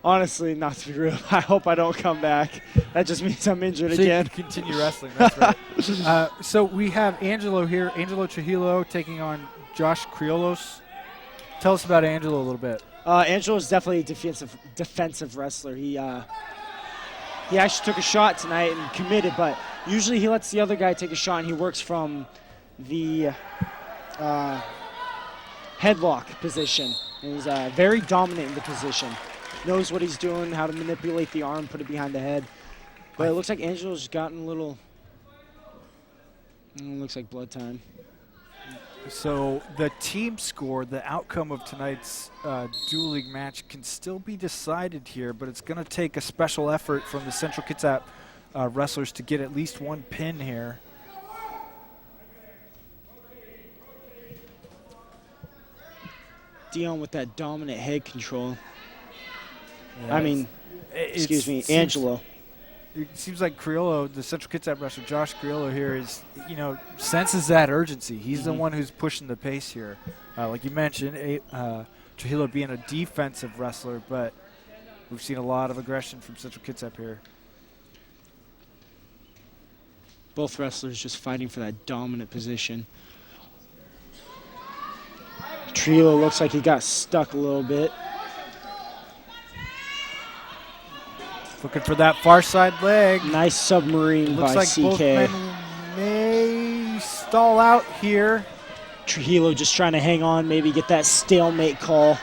Honestly, not to be real, I hope I don't come back. That just means I'm injured So you again. can continue wrestling, that's right. So we have Angelo here, Angelo Trujillo taking on Josh Criollos. Tell us about Angelo a little bit. Angelo is definitely a defensive wrestler. He actually took a shot tonight and committed, but usually he lets the other guy take a shot and he works from the headlock position. And he's very dominant in the position. Knows what he's doing, how to manipulate the arm, put it behind the head. But it looks like Angelo's gotten a little. Looks like blood time. So the team score, the outcome of tonight's dueling match can still be decided here, but it's going to take a special effort from the Central Kitsap wrestlers to get at least one pin here. Dion with that dominant head control. Yeah, I mean, excuse me, Angelo. It seems like Criollo, the Central Kitsap wrestler, Josh Criollo here is, senses that urgency. He's the one who's pushing the pace here. Like you mentioned, Trujillo being a defensive wrestler, but we've seen a lot of aggression from Central Kitsap here. Both wrestlers just fighting for that dominant position. Trujillo looks like he got stuck a little bit. Looking for that far side leg. Nice submarine Looks by like CK. both men may stall out here. Trujillo just trying to hang on, maybe get that stalemate call.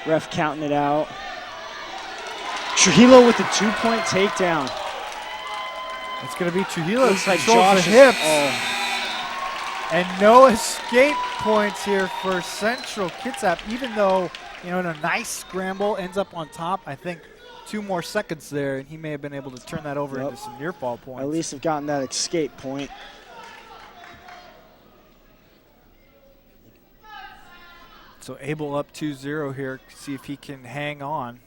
Ref counting it out. Trujillo with the 2-point takedown. It's going to be Trujillo. Looks like controls Josh the is- hips. oh. And no escape points here for Central Kitsap, even though, in a nice scramble, ends up on top. I think 2 more seconds there, and he may have been able to turn that over into some near fall points. At least have gotten that escape point. So Abel up 2-0 here. See if he can hang on.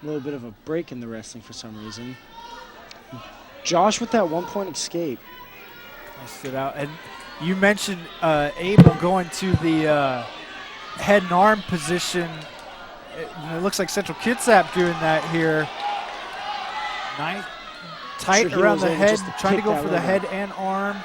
A little bit of a break in the wrestling for some reason. Josh with that 1-point escape. I stood out. And you mentioned Abel going to the head and arm position. It looks like Central Kitsap doing that here. Nice, tight Sure, he around was the able head, just to trying to kick go that for the leg head out. and arm.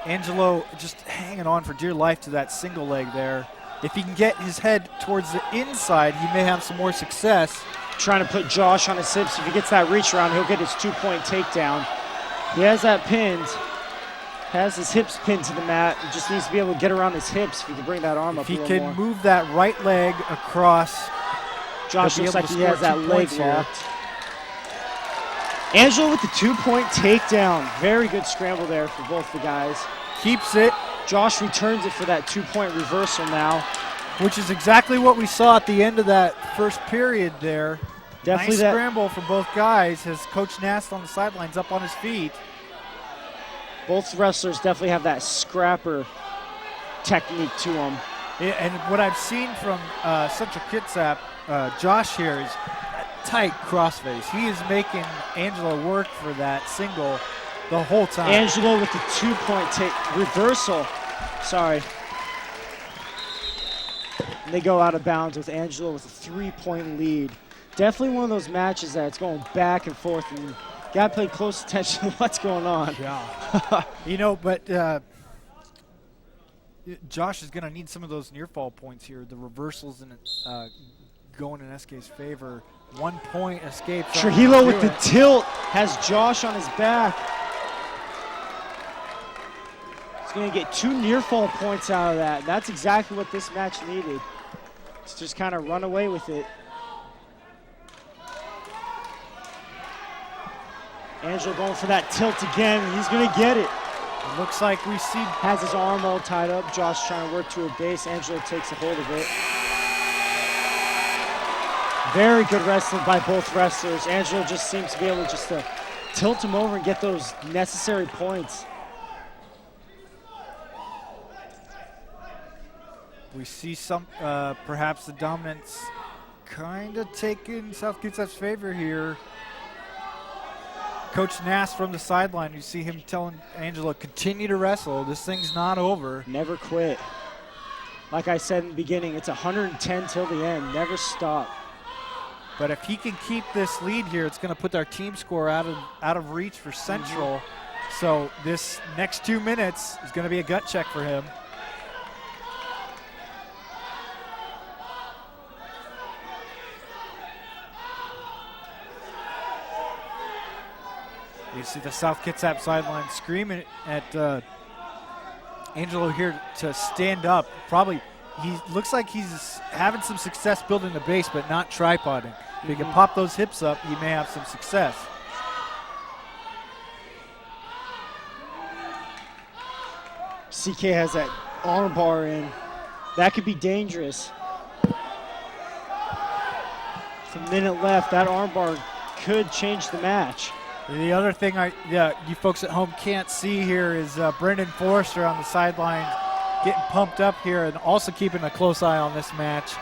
Angelo just hanging on for dear life to that single leg there. If he can get his head towards the inside, he may have some more success. Trying to put Josh on his hips. If he gets that reach around, he'll get his 2-point takedown. He has that pinned. Has his hips pinned to the mat. He just needs to be able to get around his hips if he can bring that arm up If a he little can more. move that right leg across, Josh he'll be looks able like to he has score that 2 leg points here. locked. Angelo with the 2-point takedown. Very good scramble there for both the guys. keeps it, Josh returns it for that 2-point reversal now. which is exactly what we saw at the end of that first period there. Definitely nice that. scramble from both guys as Coach Nast on the sidelines up on his feet. Both wrestlers definitely have that scrapper technique to them. Yeah, and what I've seen from Central Kitsap, Josh here, is tight crossface. He is making Angelo work for that single the whole time. Angelo with the 2-point reversal. Sorry. And they go out of bounds with Angelo with a 3-point lead. Definitely one of those matches that it's going back and forth, and you got to pay close attention to what's going on. Yeah. But Josh is going to need some of those near fall points here. The reversals and going in SK's favor. 1-point escape. Trujillo with the tilt has Josh on his back. He's going to get 2 near fall points out of that. That's exactly what this match needed. It's just kind of run away with it. Angelo going for that tilt again, and he's going to get it. It looks like we see Has his arm all tied up. Josh trying to work to a base. Angelo takes a hold of it. Very good wrestling by both wrestlers. Angelo just seems to be able just to tilt him over and get those necessary points. we see some perhaps the dominance kind of taking South Kitsap's favor here. Coach Nast from the sideline, you see him telling Angelo, continue to wrestle. This thing's not over. Never quit. Like I said in the beginning, it's 110 till the end. Never stop. But if he can keep this lead here, it's going to put our team score out of reach for Central. So this next 2 minutes is going to be a gut check for him. You see the South Kitsap sideline screaming at Angelo here to stand up. Probably, he looks like he's having some success building the base, but not tripoding. If he can pop those hips up, he may have some success. CK has that arm bar in. That could be dangerous. With a minute left, that arm bar could change the match. The other thing you folks at home can't see here is Brendan Forrester on the sideline getting pumped up here and also keeping a close eye on this match.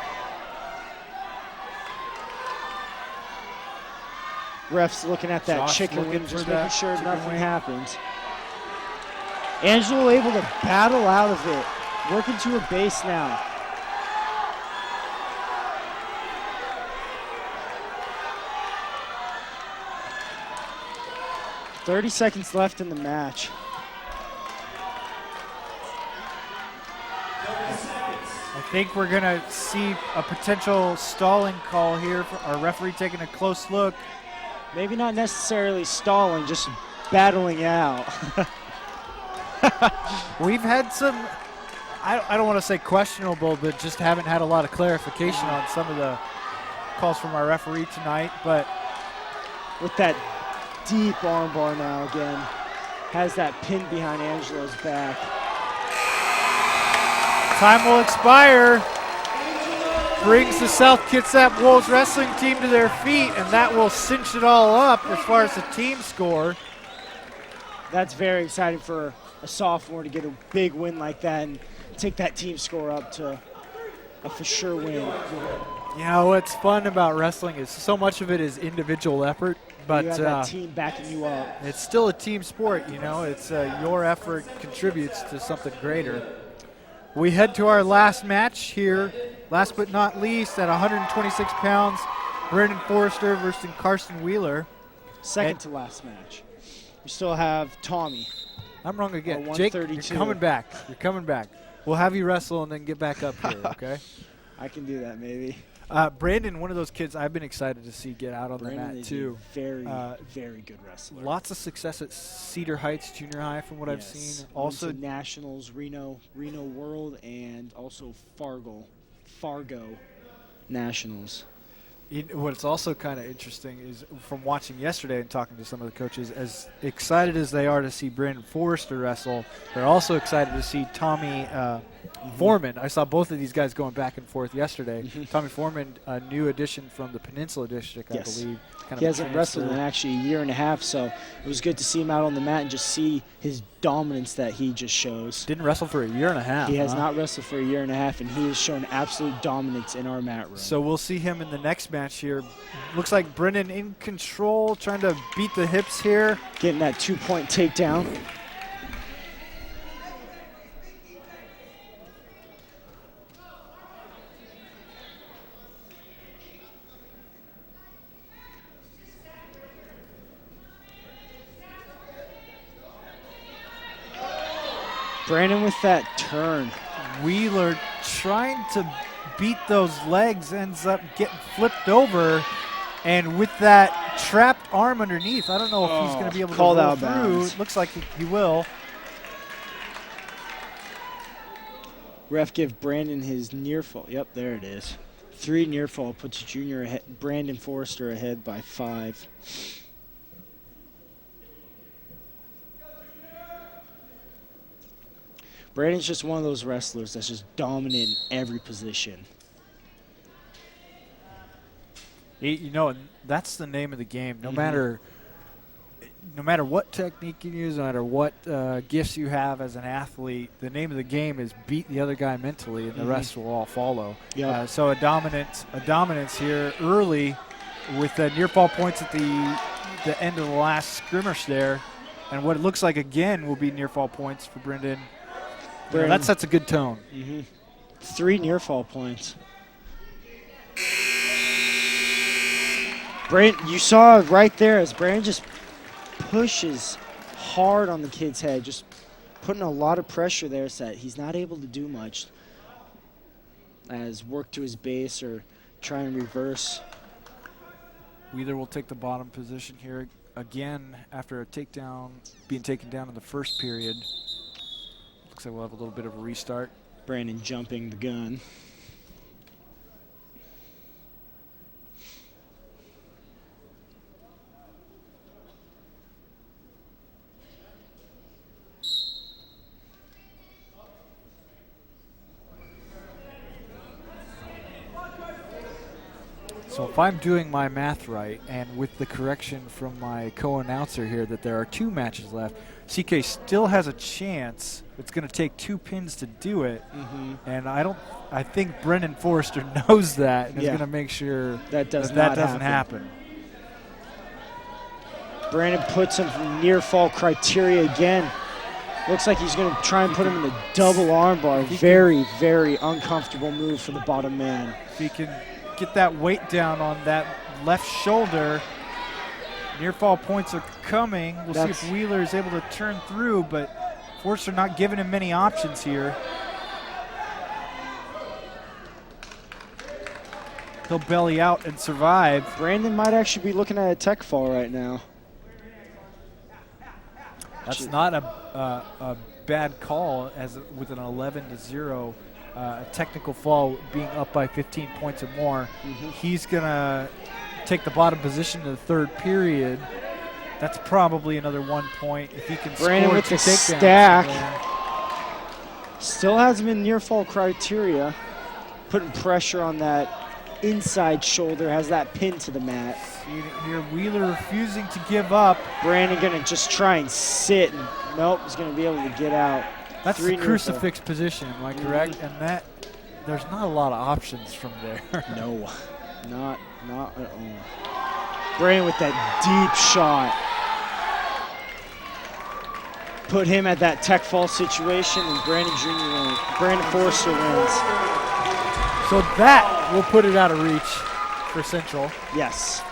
Ref's looking at that Josh chicken looking wing, just for making that sure chicken nothing wing. happens. Angelo able to battle out of it, working to her base now. "30 seconds left in the match." I think we're going to see a potential stalling call here for our referee taking a close look. Maybe not necessarily stalling, just battling out. We've had some, I don't want to say questionable, but just haven't had a lot of clarification on some of the calls from our referee tonight. But With that deep armbar now again. Has that pin behind Angelo's back. time will expire. Brings the South Kitsap Wolves wrestling team to their feet, and that will cinch it all up as far as the team score. That's very exciting for a sophomore to get a big win like that and take that team score up to a for sure win. You know, what's fun about wrestling is so much of it is individual effort, but You have that team backing you up. it's still a team sport, you know. It's your effort contributes to something greater. We head to our last match here, last but not least, at 126 pounds, Brendan Forrester versus Carson Wheeler. Second to last match. We still have Tommy. I'm wrong again. Or Jake, you're 132. coming back. You're coming back. We'll have you wrestle and then get back up here, okay? I can do that maybe. Brandon, one of those kids I've been excited to see get out on Brandon the mat, is too. a very, very good wrestler. Lots of success at Cedar Heights Junior High from what I've Yes. seen. Went Also, to Nationals, Reno World, and also Fargo Nationals. what's also kind of interesting is from watching yesterday and talking to some of the coaches, as excited as they are to see Brandon Forrester wrestle, they're also excited to see Tommy Foreman. I saw both of these guys going back and forth yesterday. Tommy Foreman, a new addition from the Peninsula District, I Yes. believe. Kind He of a hasn't wrestled in transfer. actually a year and a half, so it was good to see him out on the mat and just see his dominance that he just shows. Didn't wrestle for a year and a half. He has huh? not wrestled for a year and a half, and he has shown absolute dominance in our mat room. So we'll see him in the next match here. Looks like Brendan in control, trying to beat the hips here. Getting that 2-point takedown. Brandon with that turn. Wheeler trying to beat those legs, ends up getting flipped over, and with that trapped arm underneath, I don't know if he's going to be able to called roll out through. bounds. Looks like he will. Ref give Brandon his near fall. Yep, there it is. 3 near fall puts junior ahead, Brandon Forrester ahead by 5. Brandon's just one of those wrestlers that's just dominant in every position. You know, and that's the name of the game. No matter what technique you use, no matter what gifts you have as an athlete, the name of the game is beat the other guy mentally, and the rest will all follow. Yep. So a dominance here early with near fall points at the end of the last skirmish there, and what it looks like again will be near fall points for Brendan. You know, that sets a good tone. 3 near fall points. Brandon, you saw it right there as Brandon just pushes hard on the kid's head, just putting a lot of pressure there so that he's not able to do much as work to his base or try and reverse. Wheeler will take the bottom position here. again after a takedown, being taken down in the first period. Looks like we'll have a little bit of a restart. Brandon jumping the gun. So if I'm doing my math right, and with the correction from my co-announcer here that there are 2 matches left, CK still has a chance. It's going to take 2 pins to do it, and I think Brendan Forrester knows that and is going to make sure that doesn't happen. Brandon puts him from near fall criteria again. Looks like he's going to try and put him in the double armbar. Very, very uncomfortable move for the bottom man. If he can get that weight down on that left shoulder, near fall points are coming. We'll see if Wheeler is able to turn through, but Forster not giving him many options here. He'll belly out and survive. Brandon might actually be looking at a tech fall right now. That's not a bad call, as with an 11-0 technical fall being up by 15 points or more. He's going to take the bottom position in the third period. That's probably another 1 point if he can Brandon score with 2 the takedowns. stack. Still has him in near fall criteria. Putting pressure on that inside shoulder, has that pin to the mat. Here Wheeler refusing to give up. Brandon gonna just try and sit, and nope, he's gonna be able to get out. That's the crucifix position, am I correct? And that, there's not a lot of options from there. No, not at all. Brandon with that deep shot. Put him at that tech fall situation, and Brandon Forrester wins. So that will put it out of reach for Central. Yes.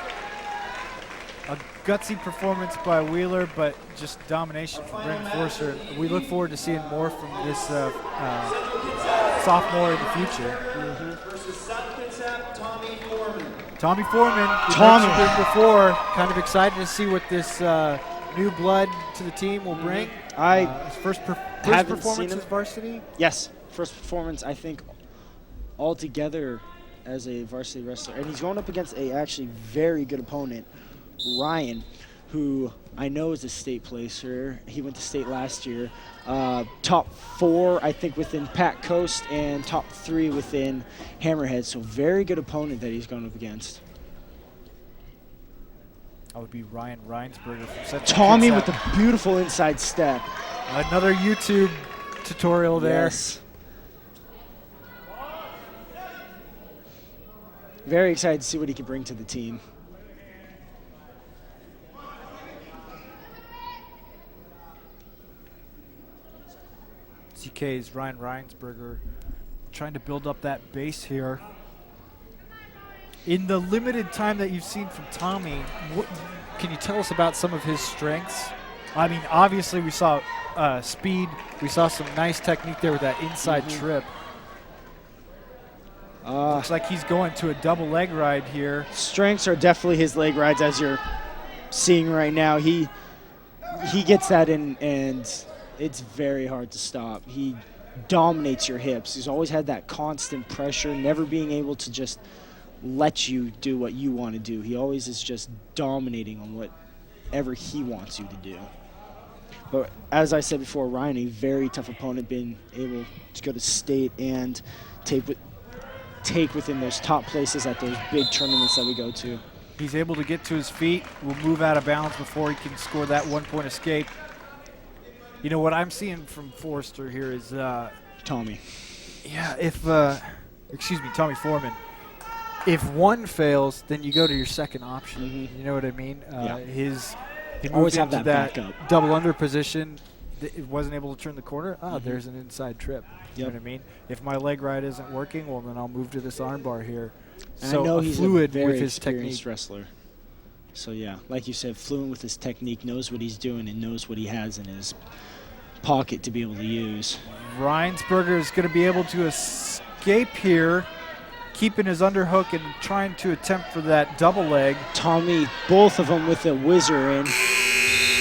A gutsy performance by Wheeler, but just domination from Brandon Forrester. We look forward to seeing more from this sophomore in the future. Versus South Kitsap, Tommy Foreman. Tommy Foreman, we mentioned him before. Kind of excited to see what this new blood to the team will bring. His first performance as varsity? Yes, first performance, I think, altogether as a varsity wrestler. And he's going up against a actually very good opponent, Ryan, who I know is a state placer. He went to state last year. Top 4, I think, within Pac Coast, and top 3 within Hammerhead. So very good opponent that he's going up against. That would be Ryan Reinsberger from Central Tommy Kitsap. with a beautiful inside step. Another YouTube tutorial there. Yes. Very excited to see what he can bring to the team. CK's Ryan Reinsberger trying to build up that base here. In the limited time that you've seen from Tommy, what can you tell us about some of his strengths? I mean, obviously we saw speed. We saw some nice technique there with that inside trip. Looks like he's going to a double leg ride here. Strengths are definitely his leg rides, as you're seeing right now. He gets that in, and it's very hard to stop. He dominates your hips. He's always had that constant pressure, never being able to just let you do what you want to do. He always is just dominating on whatever he wants you to do. But as I said before, Ryan, a very tough opponent, being able to go to state and take within those top places at those big tournaments that we go to. He's able to get to his feet, will move out of bounds before he can score that 1-point escape. You know, what I'm seeing from Forrester here is Tommy. Yeah, Tommy Foreman. If one fails, then you go to your second option. You know what I mean? He always moved have into that that backup. double under position. It wasn't able to turn the corner. There's an inside trip. You know what I mean? If my leg ride isn't working, well, then I'll move to this arm bar here. And So I know he's fluid a very with his experienced technique. wrestler. So yeah, like you said, fluent with his technique, knows what he's doing, and knows what he has in his pocket to be able to use. Reinsberger is going to be able to escape here. keeping his underhook and trying to attempt for that double leg. Tommy, both of them with the whizzer in.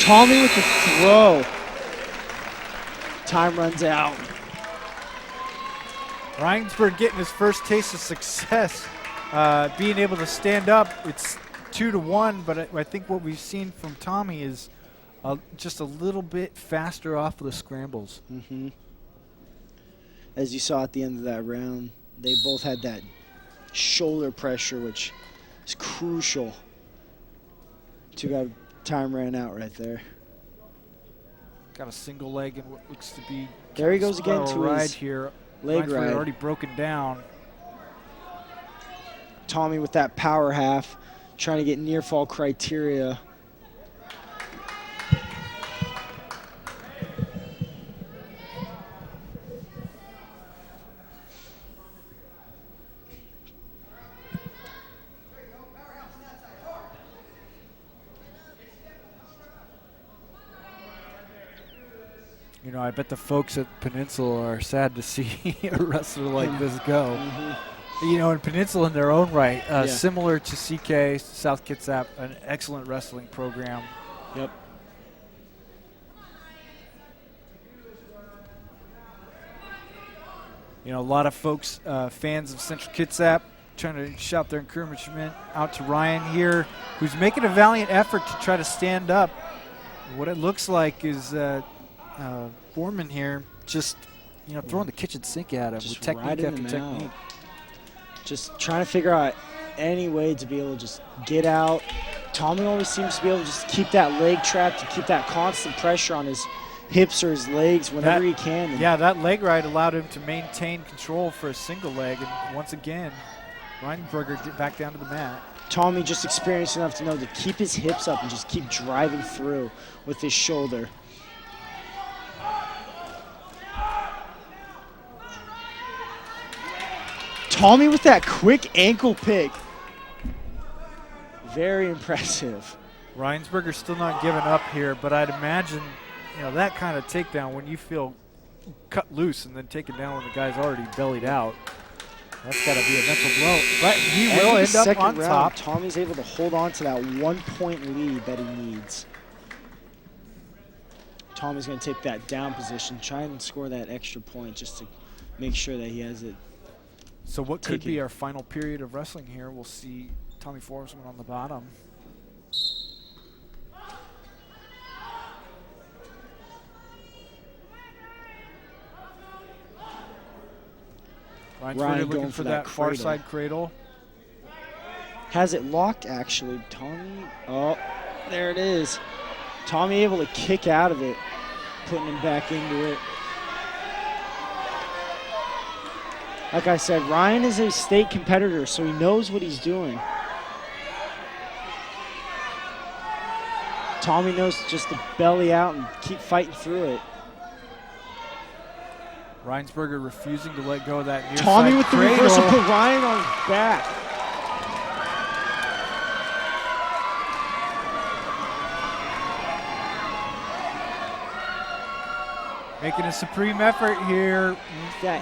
Tommy with the throw. Time runs out. Reinsberg getting his first taste of success, being able to stand up. It's 2-1, but I think what we've seen from Tommy is just a little bit faster off of the scrambles. As you saw at the end of that round, they both had that shoulder pressure, which is crucial. Time ran out right there. Got a single leg and what looks to be there he goes again to ride his here. leg Reinsberg ride. already broken down. Tommy with that power half, trying to get near fall criteria. You know, I bet the folks at Peninsula are sad to see a wrestler like this go. You know, in Peninsula in their own right, similar to CK, South Kitsap, an excellent wrestling program. Yep. You know, a lot of folks, fans of Central Kitsap, trying to shout their encouragement out to Ryan here, who's making a valiant effort to try to stand up. What it looks like is Foreman here just, you know, throwing the kitchen sink at him with technique after technique. Just trying to figure out any way to be able to just get out. Tommy always seems to be able to just keep that leg trapped, to keep that constant pressure on his hips or his legs whenever he can. Yeah, that leg ride allowed him to maintain control for a single leg. And once again, Reinsberger back down to the mat. Tommy just experienced enough to know to keep his hips up and just keep driving through with his shoulder. Tommy with that quick ankle pick. Very impressive. Reinsberger's still not giving up here, but I'd imagine, you know, that kind of takedown when you feel cut loose and then taken down when the guy's already bellied out. That's got to be a mental blow. But he will end up on top. Tommy's able to hold on to that 1-point lead that he needs. Tommy's going to take that down position, try and score that extra point just to make sure that he has it. So what could be our final period of wrestling here? We'll see Tommy Forsman on the bottom. Ryan looking for that far side cradle. Has it locked, actually. Tommy, oh, there it is. Tommy able to kick out of it, putting him back into it. Like I said, Ryan is a state competitor, so he knows what he's doing. Tommy knows just to belly out and keep fighting through it. Reinsberger refusing to let go of that near Tommy side with the cradle. reversal, put Ryan on his back. Making a supreme effort here.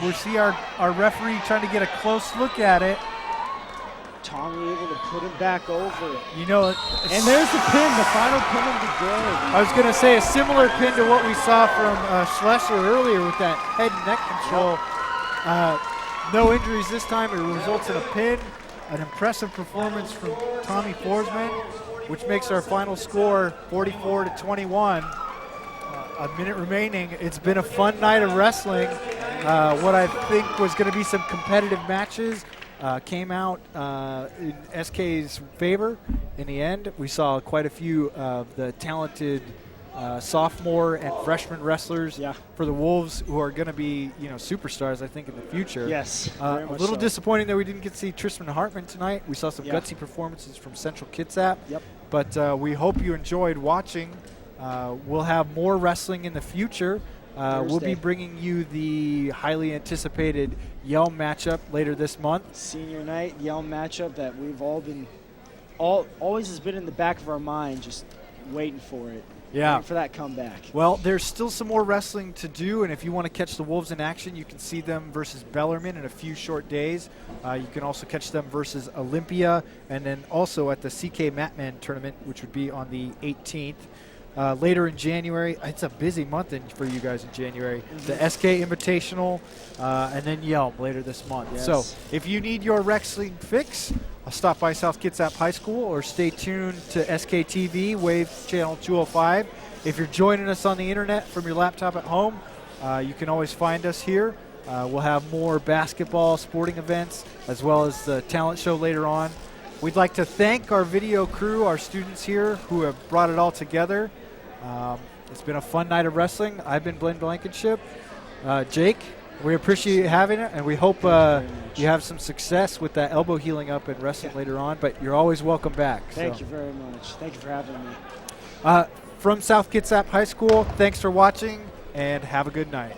We see our referee trying to get a close look at it. Tommy able to put him back over. You know, and there's the pin, the final pin of the day. I was going to say a similar pin to what we saw from Schlesser earlier with that head and neck control. No injuries this time. It results in a pin. An impressive performance from Tommy Forsman, which makes our final score 44-21. A minute remaining. It's been a fun night of wrestling. What I think was going to be some competitive matches came out in SK's favor. In the end, we saw quite a few of the talented sophomore and freshman wrestlers for the Wolves who are going to be, you know, superstars, I think, in the future. Yes, a little disappointing that we didn't get to see Tristan Hartman tonight. We saw some gutsy performances from Central Kitsap. But we hope you enjoyed watching. We'll have more wrestling in the future. We'll be bringing you the highly anticipated Yelm matchup later this month. Senior night Yelm matchup that we've always has been in the back of our mind, just waiting for it. Yeah. waiting for that comeback. Well, there's still some more wrestling to do, and if you want to catch the Wolves in action, you can see them versus Bellarmine in a few short days. You can also catch them versus Olympia, and then also at the CK Matman tournament, which would be on the 18th. Later in January, it's a busy month for you guys in January. The SK Invitational, and then Yelp later this month. Yes. So if you need your wrestling fix, stop by South Kitsap High School or stay tuned to SKTV, Wave Channel 205. If you're joining us on the internet from your laptop at home, you can always find us here. We'll have more basketball, sporting events, as well as the talent show later on. We'd like to thank our video crew, our students here who have brought it all together. It's been a fun night of wrestling. I've been Glenn Blankenship. Jake, we appreciate you having it, and we hope you have some success with that elbow healing up and wrestling later on, but you're always welcome back. Thank you very much. Thank you for having me. From South Kitsap High School, thanks for watching, and have a good night.